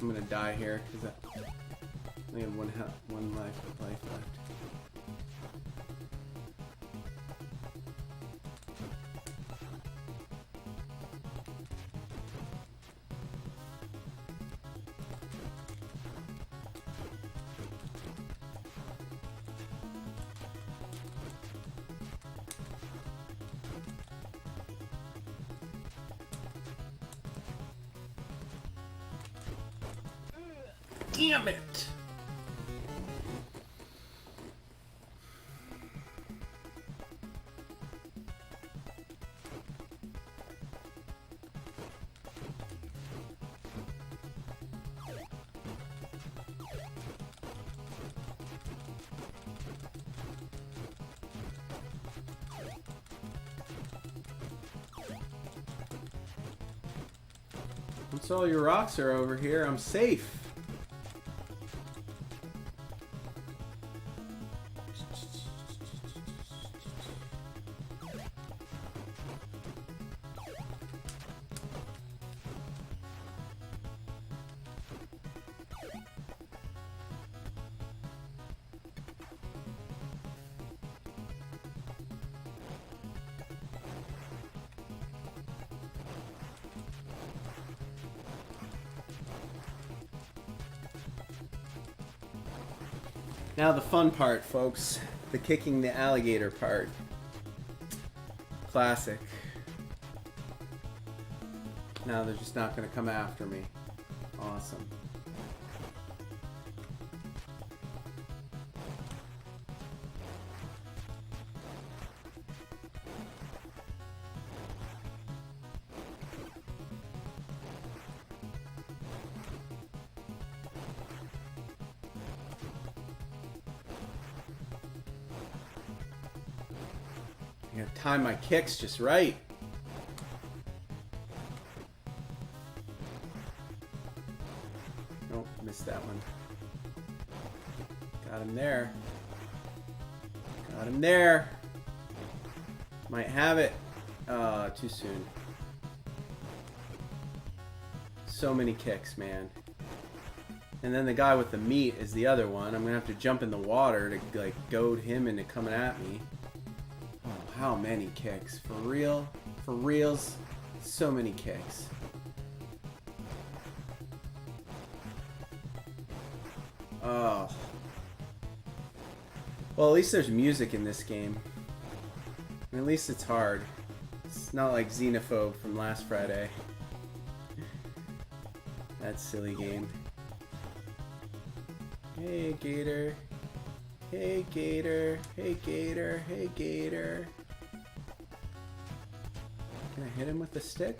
Speaker 1: I'm gonna die here because I only have one life left. Damn it! Once all your rocks are over here, I'm safe. Now the fun part, folks. The kicking the alligator part. Classic. Now they're just not going to come after me. Awesome. I gotta time my kicks just right. Nope, missed that one. Got him there. Got him there. Might have it. Too soon. So many kicks, man. And then the guy with the meat is the other one. I'm gonna have to jump in the water to like goad him into coming at me. How many kicks? For real? For reals? So many kicks. Oh. Well, at least there's music in this game. And at least it's hard. It's not like Xenophobe from last Friday. That silly game. Hey, Gator. Hey, Gator. Hey, Gator. Hey, Gator. Can I hit him with the stick?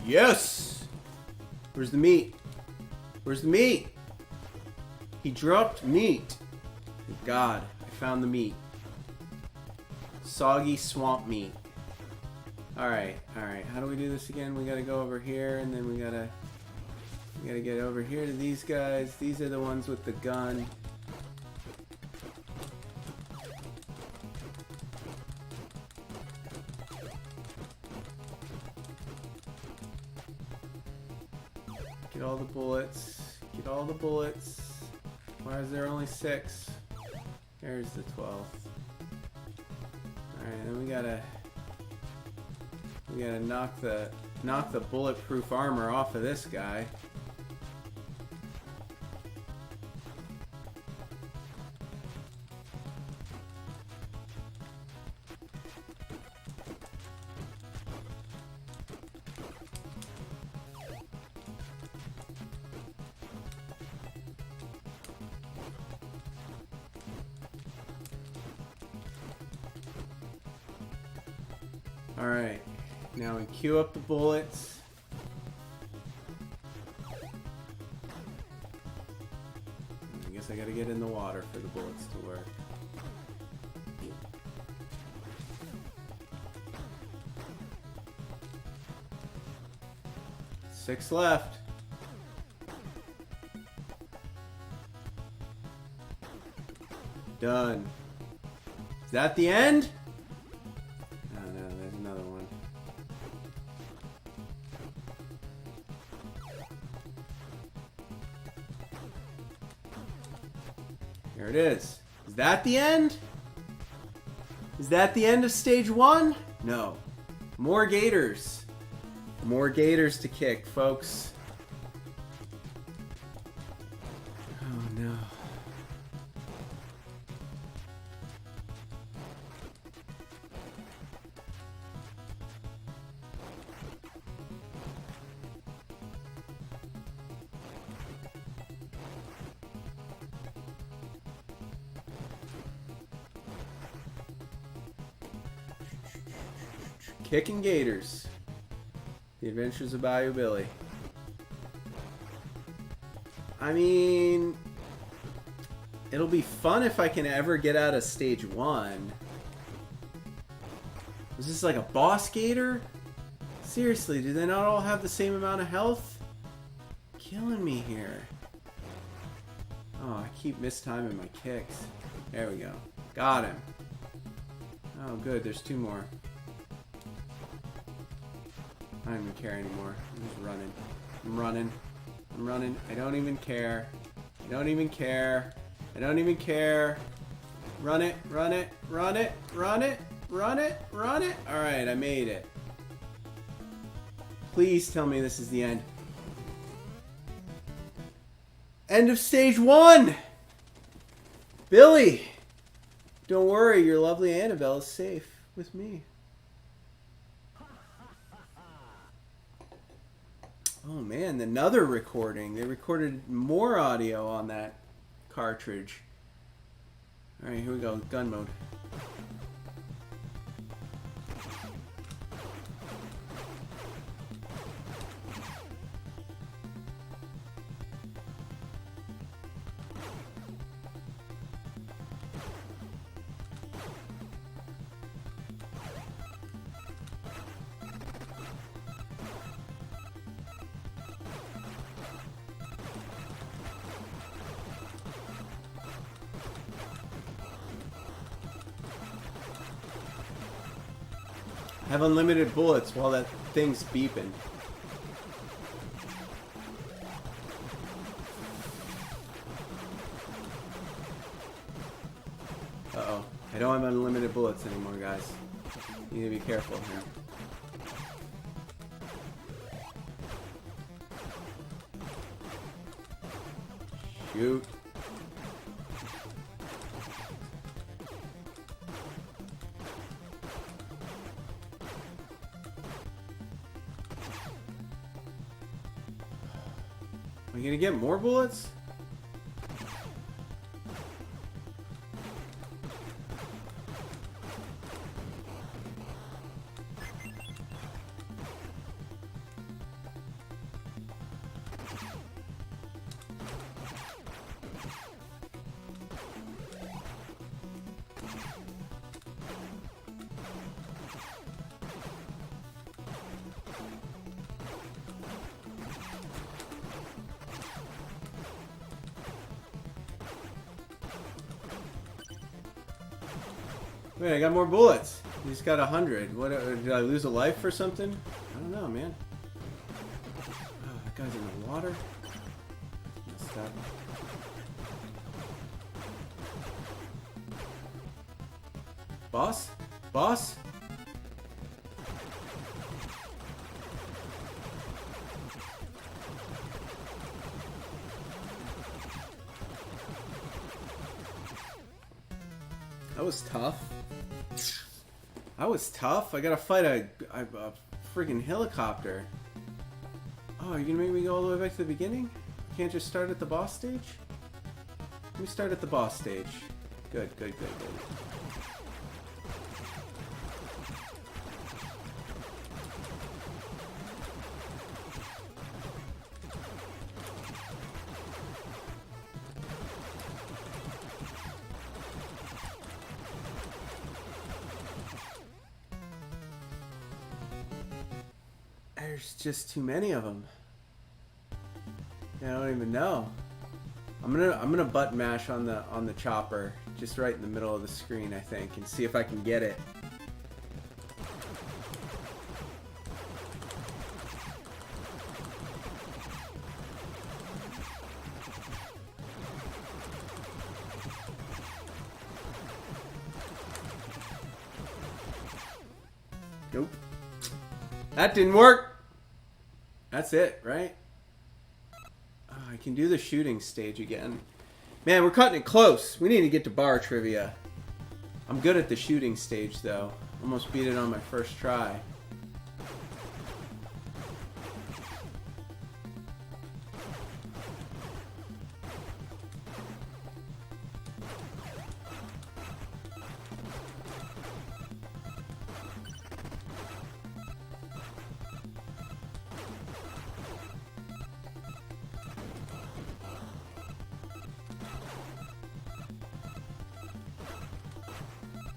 Speaker 1: Yes! Where's the meat? Where's the meat? He dropped meat. Thank God, I found the meat. Soggy swamp meat. Alright, alright. How do we do this again? We gotta go over here and then we gotta We gotta get over here to these guys. These are the ones with the gun. Get all the bullets. Get all the bullets. Why is there only 6? There's the 12th. Alright, then we gotta knock the bulletproof armor off of this guy. Alright, now we queue up the bullets. I guess I gotta get in the water for the bullets to work. Six left. Done. Is that the end? There it is. Is that the end? Is that the end of stage 1? No. More gators. More gators to kick, folks. Oh no. Kicking gators. The Adventures of Bayou Billy. I mean, it'll be fun if I can ever get out of stage 1. Was this like a boss gator? Seriously, do they not all have the same amount of health? Killing me here. Oh, I keep mistiming my kicks. There we go. Got him. Oh, good. There's 2 more. I don't even care anymore. I'm just running. I'm running. I'm running. I don't even care. I don't even care. I don't even care. Run it. Run it. Run it. Run it. Run it. Run it. Alright, I made it. Please tell me this is the end. End of stage 1! Billy! Don't worry, your lovely Annabelle is safe with me. Oh man, another recording. They recorded more audio on that cartridge. Alright, here we go. Gun mode. Have unlimited bullets while that thing's beeping. Uh-oh. I don't have unlimited bullets anymore, guys. You need to be careful here. Shoot. Am I gonna get more bullets? Wait, I got more bullets. You just got 100. What? Did I lose a life or something? I don't know, man. Oh, that guy's in the water. Messed up. Boss? Boss? That was tough. That was tough. I gotta fight a freaking helicopter. Oh, are you gonna make me go all the way back to the beginning? Can't just start at the boss stage? Let me start at the boss stage. Good, good, good, good. There's just too many of them. I don't even know. I'm gonna button mash on the chopper, just right in the middle of the screen, I think, and see if I can get it. Nope. That didn't work. That's it, right? Oh, I can do the shooting stage again. Man, we're cutting it close. We need to get to bar trivia. I'm good at the shooting stage, though. Almost beat it on my first try.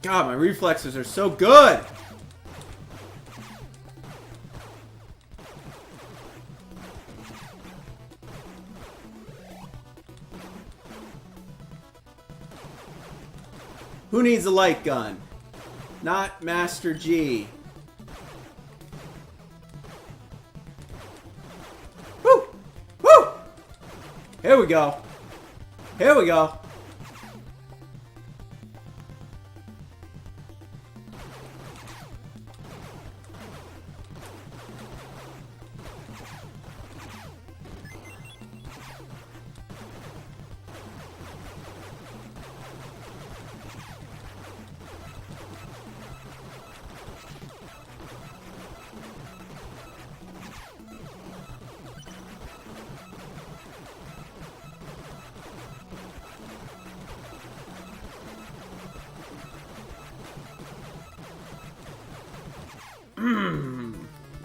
Speaker 1: God, my reflexes are so good! Who needs a light gun? Not Master G. Woo! Woo! Here we go. Here we go.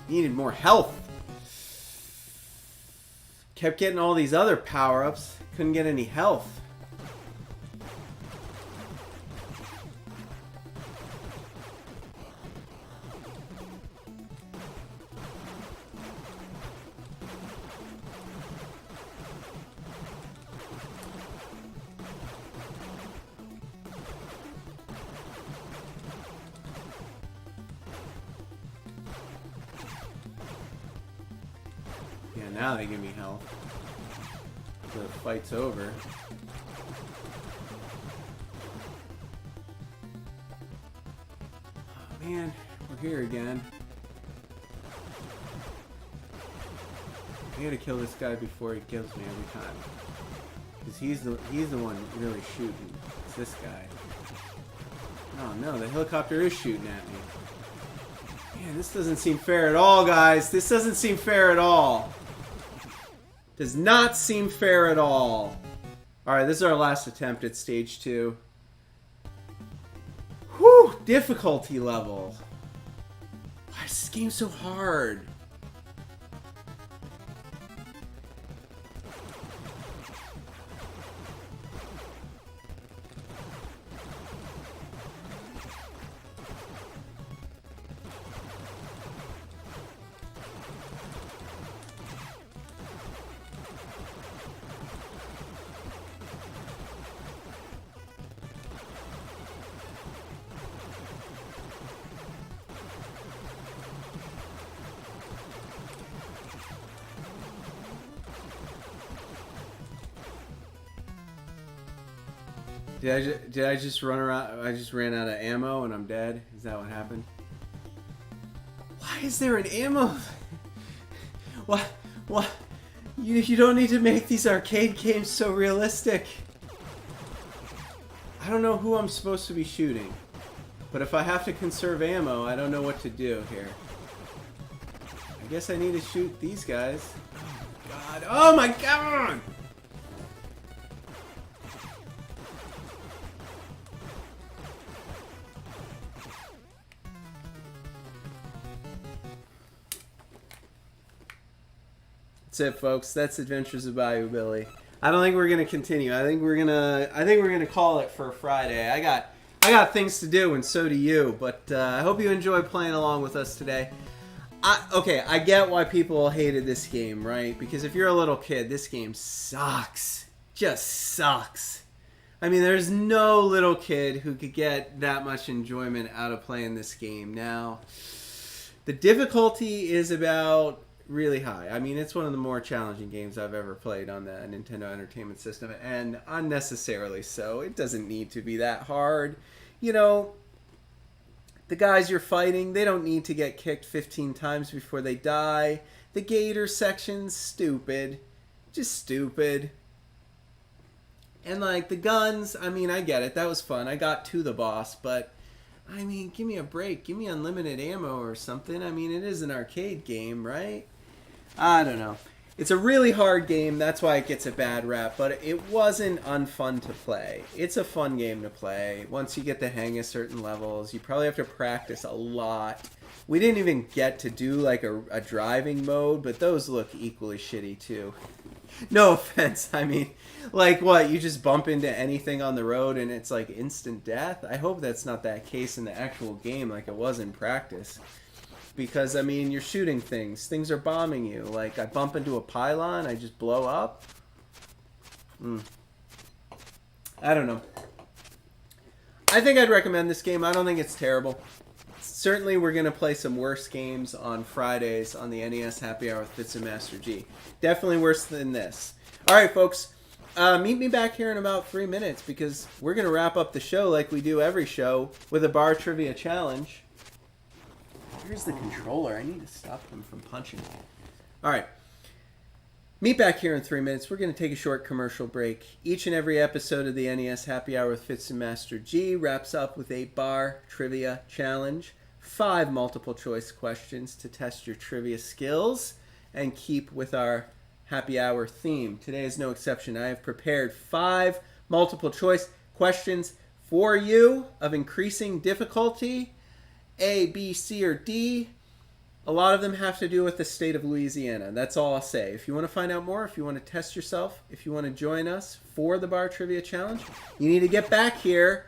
Speaker 1: Needed more health. Kept getting all these other power-ups. Couldn't get any health. Yeah, now they give me health. The fight's over. Oh man, we're here again. I gotta kill this guy before he kills me every time. Because he's the one really shooting. It's this guy. Oh no, the helicopter is shooting at me. Man, this doesn't seem fair at all, guys. This doesn't seem fair at all. Does not seem fair at all. Alright, this is our last attempt at stage 2. Whew! Difficulty level. Why is this game so hard? Did I just run around? I just ran out of ammo and I'm dead. Is that what happened? Why is there an ammo? What? You don't need to make these arcade games so realistic. I don't know who I'm supposed to be shooting, but if I have to conserve ammo, I don't know what to do here. I guess I need to shoot these guys. Oh, God. Oh my God! That's it, folks. That's Adventures of Bayou Billy. I don't think we're gonna continue. I think we're gonna call it for Friday. I got things to do, and so do you. But I hope you enjoy playing along with us today. I get why people hated this game, right? Because if you're a little kid, this game sucks. Just sucks. I mean, there's no little kid who could get that much enjoyment out of playing this game. Now, the difficulty is about really high. I mean, it's one of the more challenging games I've ever played on the Nintendo Entertainment System, and unnecessarily so. It doesn't need to be that hard. You know, the guys you're fighting, they don't need to get kicked 15 times before they die. The gator section's stupid. Just stupid. And, like, the guns, I mean, I get it. That was fun. I got to the boss, but I mean, give me a break. Give me unlimited ammo or something. I mean, it is an arcade game, right? I don't know. It's a really hard game. That's why it gets a bad rap. But it wasn't unfun to play. It's a fun game to play. Once you get the hang of certain levels, you probably have to practice a lot. We didn't even get to do like a driving mode, but those look equally shitty too. No offense. I mean, like what? You just bump into anything on the road and it's like instant death? I hope that's not that case in the actual game like it was in practice. Because, I mean, you're shooting things. Things are bombing you. Like, I bump into a pylon, I just blow up. I don't know. I think I'd recommend this game. I don't think it's terrible. Certainly, we're going to play some worse games on Fridays on the NES Happy Hour with Fitz and Master G. Definitely worse than this. All right, folks. Meet me back here in about 3 minutes because we're going to wrap up the show like we do every show with a bar trivia challenge. Here's the controller. I need to stop him from punching me. All right. Meet back here in 3 minutes. We're going to take a short commercial break. Each and every episode of the NES Happy Hour with Fitz and Master G wraps up with a bar trivia challenge. 5 multiple choice questions to test your trivia skills and keep with our happy hour theme. Today is no exception. I have prepared 5 multiple choice questions for you of increasing difficulty. A, B, C, or D. A lot of them have to do with the state of Louisiana. That's all I'll say. If you want to find out more, if you want to test yourself, if you want to join us for the Bar Trivia Challenge, you need to get back here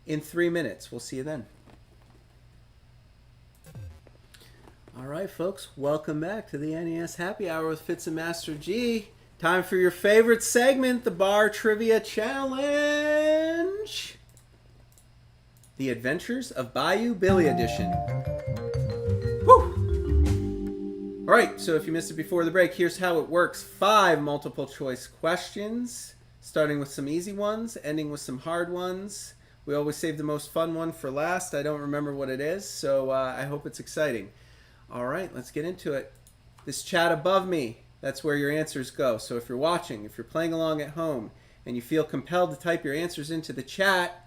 Speaker 1: in 3 minutes. We'll see you then. All right, folks. Welcome back to the NES Happy Hour with Fitz and Master G. Time for your favorite segment, the Bar Trivia Challenge. The Adventures of Bayou Billy edition. Woo! Alright, so if you missed it before the break, here's how it works. 5 multiple choice questions, starting with some easy ones, ending with some hard ones. We always save the most fun one for last. I don't remember what it is, so I hope it's exciting. Alright, let's get into it. This chat above me, that's where your answers go. So if you're watching, if you're playing along at home, and you feel compelled to type your answers into the chat,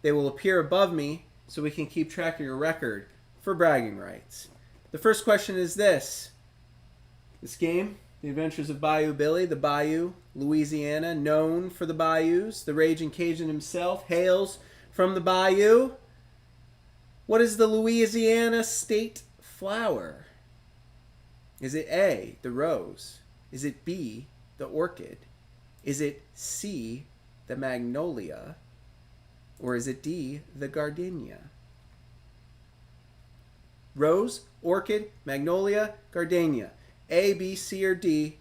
Speaker 1: they will appear above me so we can keep track of your record for bragging rights. The first question is this. This game, The Adventures of Bayou Billy, the Bayou, Louisiana, known for the bayous. The ragin' Cajun himself hails from the bayou. What is the Louisiana state flower? Is it A, the rose? Is it B, the orchid? Is it C, the magnolia? Or is it D, the gardenia? Rose, orchid, magnolia, gardenia. A, B, C, or D,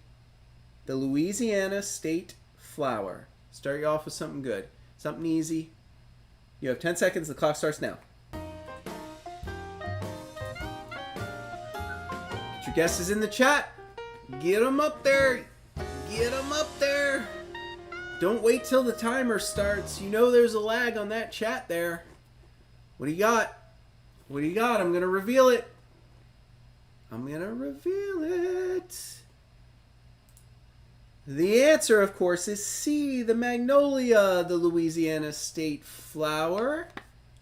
Speaker 1: the Louisiana state flower. Start you off with something good. Something easy. You have 10 seconds. The clock starts now. Get your guesses in the chat. Get them up there. Get them up there. Don't wait till the timer starts. You know there's a lag on that chat there. What do you got? What do you got? I'm going to reveal it. I'm going to reveal it. The answer, of course, is C, the magnolia, the Louisiana state flower.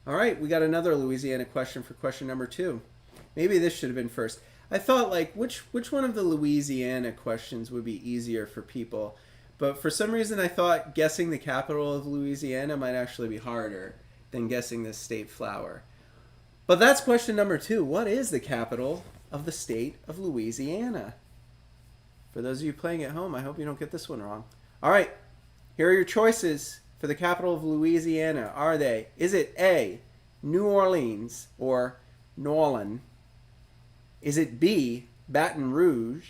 Speaker 1: All right, we got another Louisiana question for question number 2. Maybe this should have been first. I thought, like, which one of the Louisiana questions would be easier for people? But for some reason, I thought guessing the capital of Louisiana might actually be harder than guessing the state flower. But that's question number 2. What is the capital of the state of Louisiana? For those of you playing at home, I hope you don't get this one wrong. All right, here are your choices for the capital of Louisiana. Are they? Is it A, New Orleans or Norlin? Is it B, Baton Rouge?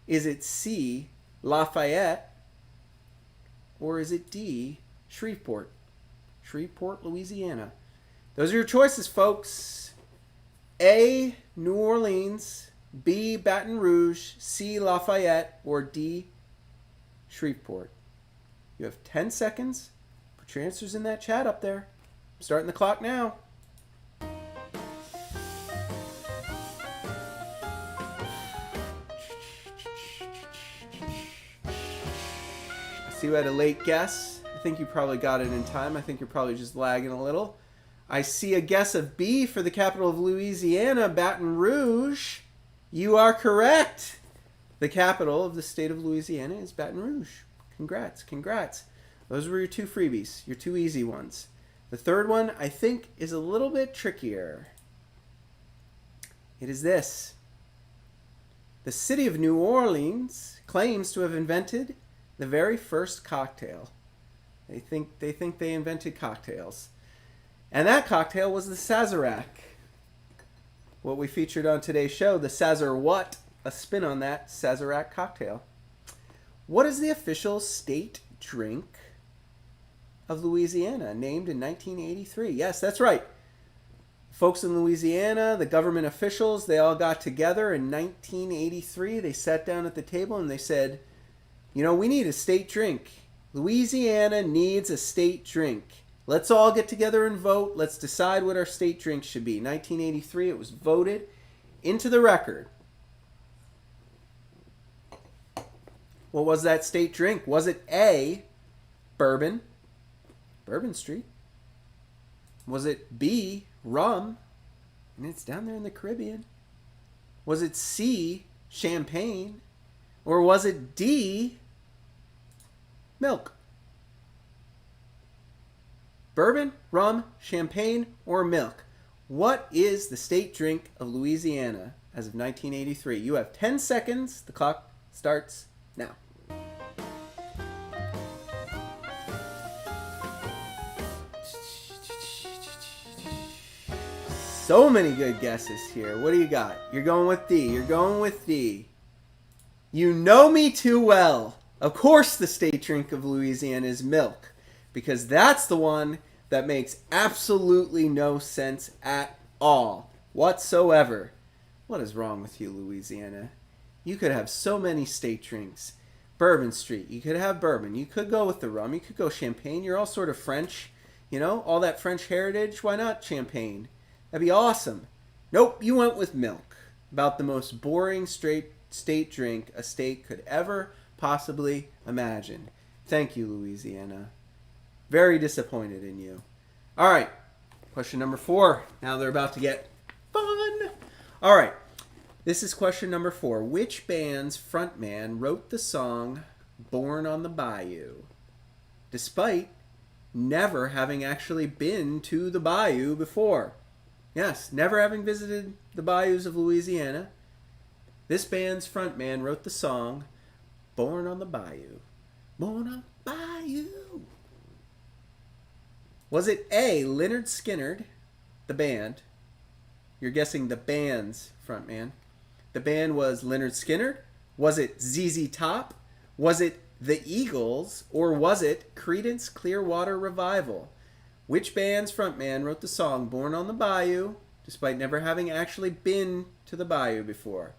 Speaker 1: Is it C, Lafayette? Or is it D, Shreveport? Shreveport, Louisiana. Those are your choices, folks. A, New Orleans, B, Baton Rouge, C, Lafayette, or D, Shreveport. You have 10 seconds. Put your answers in that chat up there. I'm starting the clock now. I see you had a late guess. I think you probably got it in time. I think you're probably just lagging a little. I see a guess of B for the capital of Louisiana, Baton Rouge. You are correct. The capital of the state of Louisiana is Baton Rouge. Congrats, congrats. Those were your 2 freebies, your 2 easy ones. The third one, I think, is a little bit trickier. It is this. The city of New Orleans claims to have invented the very first cocktail. They think they invented cocktails. And that cocktail was the Sazerwhat. What we featured on today's show, the Sazerwhat, a spin on that Sazerwhat cocktail. What is the official state drink of Louisiana, named in 1983? Yes, that's right. Folks in Louisiana, the government officials, they all got together in 1983. They sat down at the table and they said, you know, we need a state drink. Louisiana needs a state drink. Let's all get together and vote. Let's decide what our state drink should be. 1983, it was voted into the record. What was that state drink? Was it A, bourbon, Bourbon Street? Was it B, rum, and it's down there in the Caribbean? Was it C, champagne? Or was it D, milk? Bourbon, rum, champagne, or milk? What is the state drink of Louisiana as of 1983? You have 10 seconds. The clock starts now. So many good guesses here. What do you got? You're going with D. You're going with D. You know me too well. Of course the state drink of Louisiana is milk, because that's the one that makes absolutely no sense at all whatsoever. What is wrong with you, Louisiana? You could have so many state drinks. Bourbon Street, you could have bourbon. You could go with the rum. You could go champagne. You're all sort of French. You know, all that French heritage. Why not champagne? That'd be awesome. Nope, you went with milk. About the most boring state drink a state could ever possibly imagine. Thank you, Louisiana. Very disappointed in you. All right, question number 4. Now they're about to get fun. All right, this is question number 4. Which band's frontman wrote the song Born on the Bayou, despite never having actually been to the bayou before? Yes, never having visited the bayous of Louisiana. This band's frontman wrote the song Born on the Bayou. Born on the Bayou. Was it A, Lynyrd Skynyrd, the band? You're guessing the band's frontman. The band was Lynyrd Skynyrd? Was it ZZ Top? Was it the Eagles? Or was it Creedence Clearwater Revival? Which band's frontman wrote the song Born on the Bayou, despite never having actually been to the bayou before?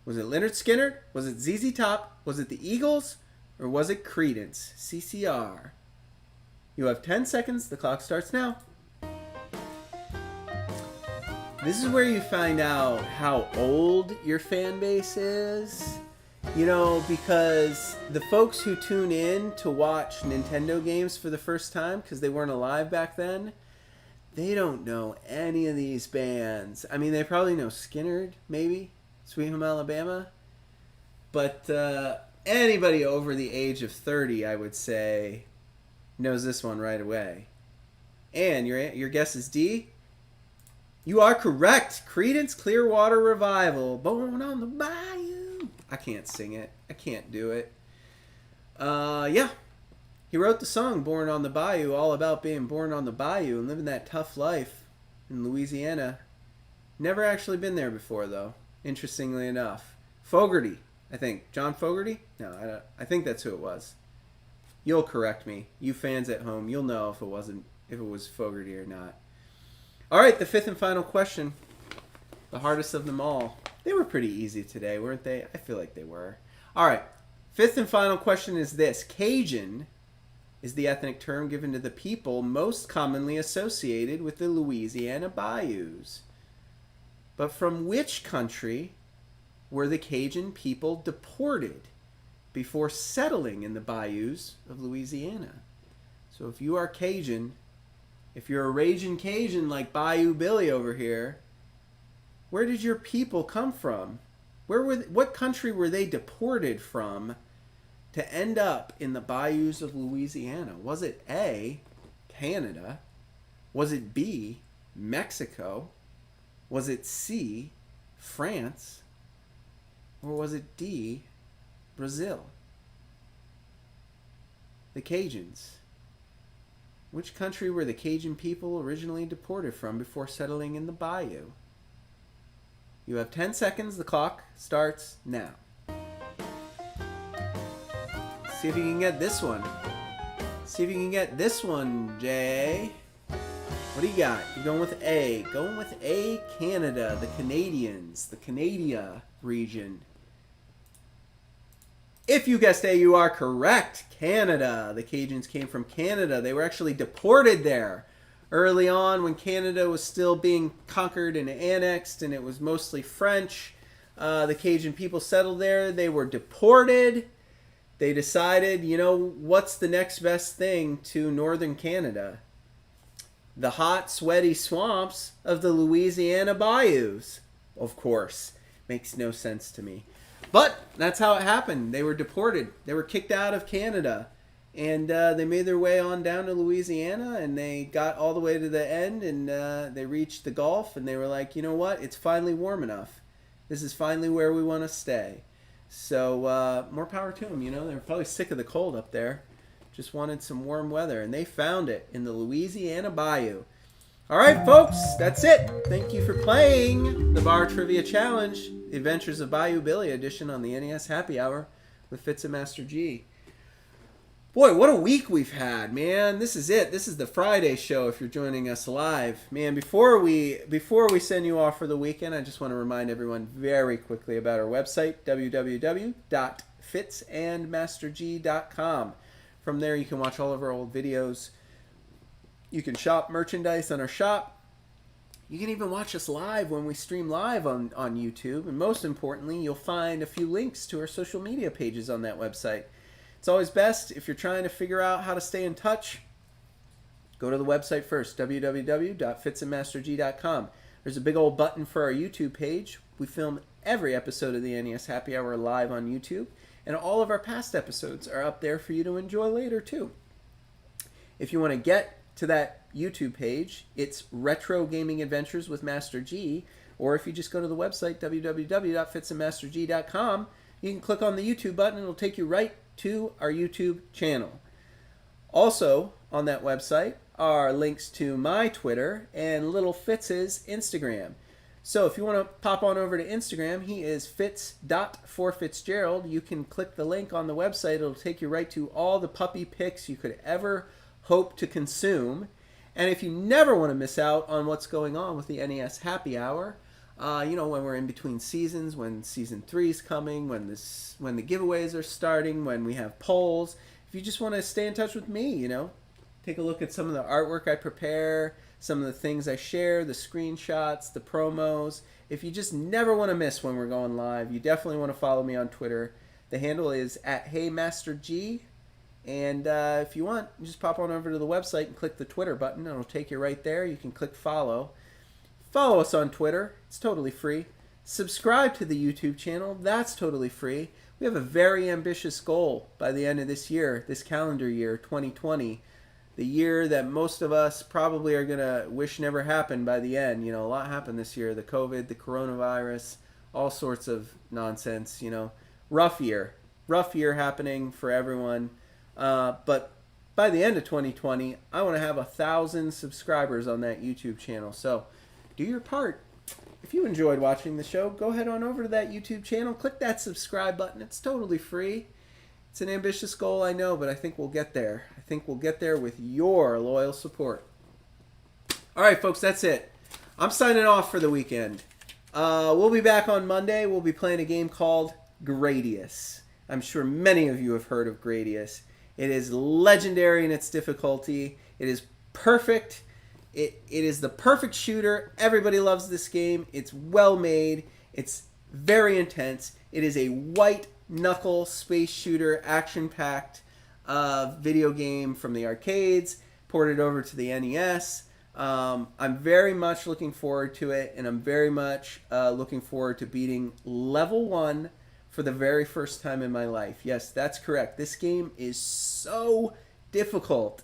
Speaker 1: Was it Lynyrd Skynyrd? Was it ZZ Top? Was it the Eagles? or was it Credence? CCR. You have 10 seconds. The clock starts now. This is where you find out how old your fan base is. You know, because the folks who tune in to watch Nintendo games for the first time, because they weren't alive back then, they don't know any of these bands. I mean, they probably know Skynyrd, maybe, Sweet Home Alabama. But anybody over the age of 30, I would say, knows this one right away. And your guess is D? You are correct. Creedence Clearwater Revival. Born on the Bayou. I can't sing it. I can't do it. Yeah. He wrote the song Born on the Bayou, all about being born on the bayou and living that tough life in Louisiana. Never actually been there before, though, interestingly enough. Fogerty, I think. John Fogerty? No, I think that's who it was. You'll correct me. You fans at home, you'll know if it was Fogerty or not. All right, the fifth and final question. The hardest of them all. They were pretty easy today, weren't they? I feel like they were. All right, fifth and final question is this. Cajun is the ethnic term given to the people most commonly associated with the Louisiana bayous. But from which country were the Cajun people deported before settling in the bayous of Louisiana? So if you are Cajun, if you're a ragin' Cajun like Bayou Billy over here, where did your people come from? What country were they deported from to end up in the bayous of Louisiana? Was it A, Canada? Was it B, Mexico? Was it C, France? Or was it D, Brazil? The Cajuns. Which country were the Cajun people originally deported from before settling in the bayou? You have 10 seconds. The clock starts now. See if you can get this one. See if you can get this one, Jay. What do you got? You're going with A. Going with A, Canada. The Canadians. The Canada region. If you guessed A, you are correct. Canada. The Cajuns came from Canada. They were actually deported there early on when Canada was still being conquered and annexed, and it was mostly French. The Cajun people settled there. They were deported. They decided, you know, what's the next best thing to northern Canada? The hot, sweaty swamps of the Louisiana bayous. Of course. Makes no sense to me. But that's how it happened. They were deported. They were kicked out of Canada. And they made their way on down to Louisiana. And they got all the way to the end. And they reached the Gulf. And they were like, you know what? It's finally warm enough. This is finally where we want to stay. So more power to them. You know, they were probably sick of the cold up there. Just wanted some warm weather. And they found it in the Louisiana Bayou. All right, folks, that's it. Thank you for playing the Bar Trivia Challenge, The Adventures of Bayou Billy edition on the NES Happy Hour with Fitz and Master G. Boy, what a week we've had, man. This is it. This is the Friday show if you're joining us live. Man, before we send you off for the weekend, I just want to remind everyone very quickly about our website, www.fitsandmasterg.com. From there, you can watch all of our old videos. You can shop merchandise on our shop. You can even watch us live when we stream live on YouTube. And most importantly, you'll find a few links to our social media pages on that website. It's always best, if you're trying to figure out how to stay in touch, go to the website first, www.fitsandmasterg.com. There's a big old button for our YouTube page. We film every episode of the NES Happy Hour live on YouTube. And all of our past episodes are up there for you to enjoy later, too. If you want to get to that YouTube page, it's Retro Gaming Adventures with Master G, or if you just go to the website, www.fitsandmasterg.com, you can click on the YouTube button and it'll take you right to our YouTube channel. Also, on that website are links to my Twitter and Little Fitz's Instagram. So if you want to pop on over to Instagram, he is fitz.forfitzgerald. You can click the link on the website. It'll take you right to all the puppy pics you could ever hope to consume. And if you never want to miss out on what's going on with the NES Happy Hour, When we're in between seasons, when season 3 is coming, when the giveaways are starting, when we have polls. If you just want to stay in touch with me, take a look at some of the artwork I prepare, some of the things I share, the screenshots, the promos. If you just never want to miss when we're going live, you definitely want to follow me on Twitter. The handle is @HeyMasterG. And if you want, just pop on over to the website and click the Twitter button. It'll take you right there. You can click follow. Follow us on Twitter. It's totally free. Subscribe to the YouTube channel. That's totally free. We have a very ambitious goal by the end of this year, this calendar year, 2020. The year that most of us probably are going to wish never happened by the end. A lot happened this year. The COVID, the coronavirus, all sorts of nonsense. Rough year. Rough year happening for everyone. But by the end of 2020, I want to have 1,000 subscribers on that YouTube channel. So do your part. If you enjoyed watching the show, go ahead on over to that YouTube channel. Click that subscribe button. It's totally free. It's an ambitious goal, I know, but I think we'll get there. I think we'll get there with your loyal support. All right, folks, that's it. I'm signing off for the weekend. We'll be back on Monday. We'll be playing a game called Gradius. I'm sure many of you have heard of Gradius. It is legendary in its difficulty. It is perfect. It is the perfect shooter. Everybody loves this game. It's well made. It's very intense. It is a white knuckle space shooter, action-packed video game from the arcades, ported over to the NES. I'm very much looking forward to it, and I'm very much looking forward to beating level 1 for the very first time in my life. Yes, that's correct. This game is so difficult.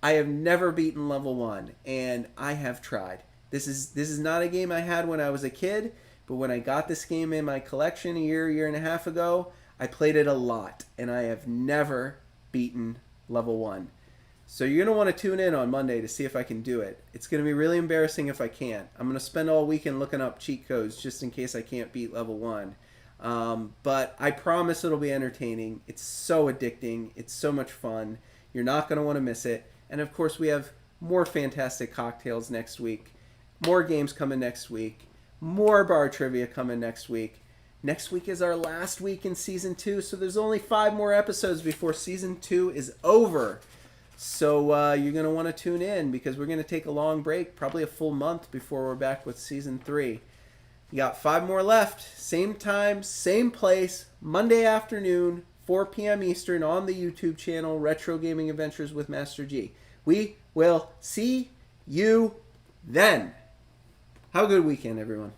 Speaker 1: I have never beaten level 1, and I have tried. This is not a game I had when I was a kid, but when I got this game in my collection a year and a half ago, I played it a lot, and I have never beaten level 1. So you're going to want to tune in on Monday to see if I can do it. It's going to be really embarrassing if I can't. I'm going to spend all weekend looking up cheat codes just in case I can't beat level 1. But I promise it'll be entertaining. It's so addicting. It's so much fun. You're not going to want to miss it. And of course, we have more fantastic cocktails next week. More games coming next week. More bar trivia coming next week. Next week is our last week in Season 2, so there's only 5 more episodes before Season 2 is over. So you're going to want to tune in because we're going to take a long break, probably a full month before we're back with Season 3. You got 5 more left. Same time, same place, Monday afternoon, 4 p.m. Eastern on the YouTube channel, Retro Gaming Adventures with Master G. We will see you then. Have a good weekend, everyone.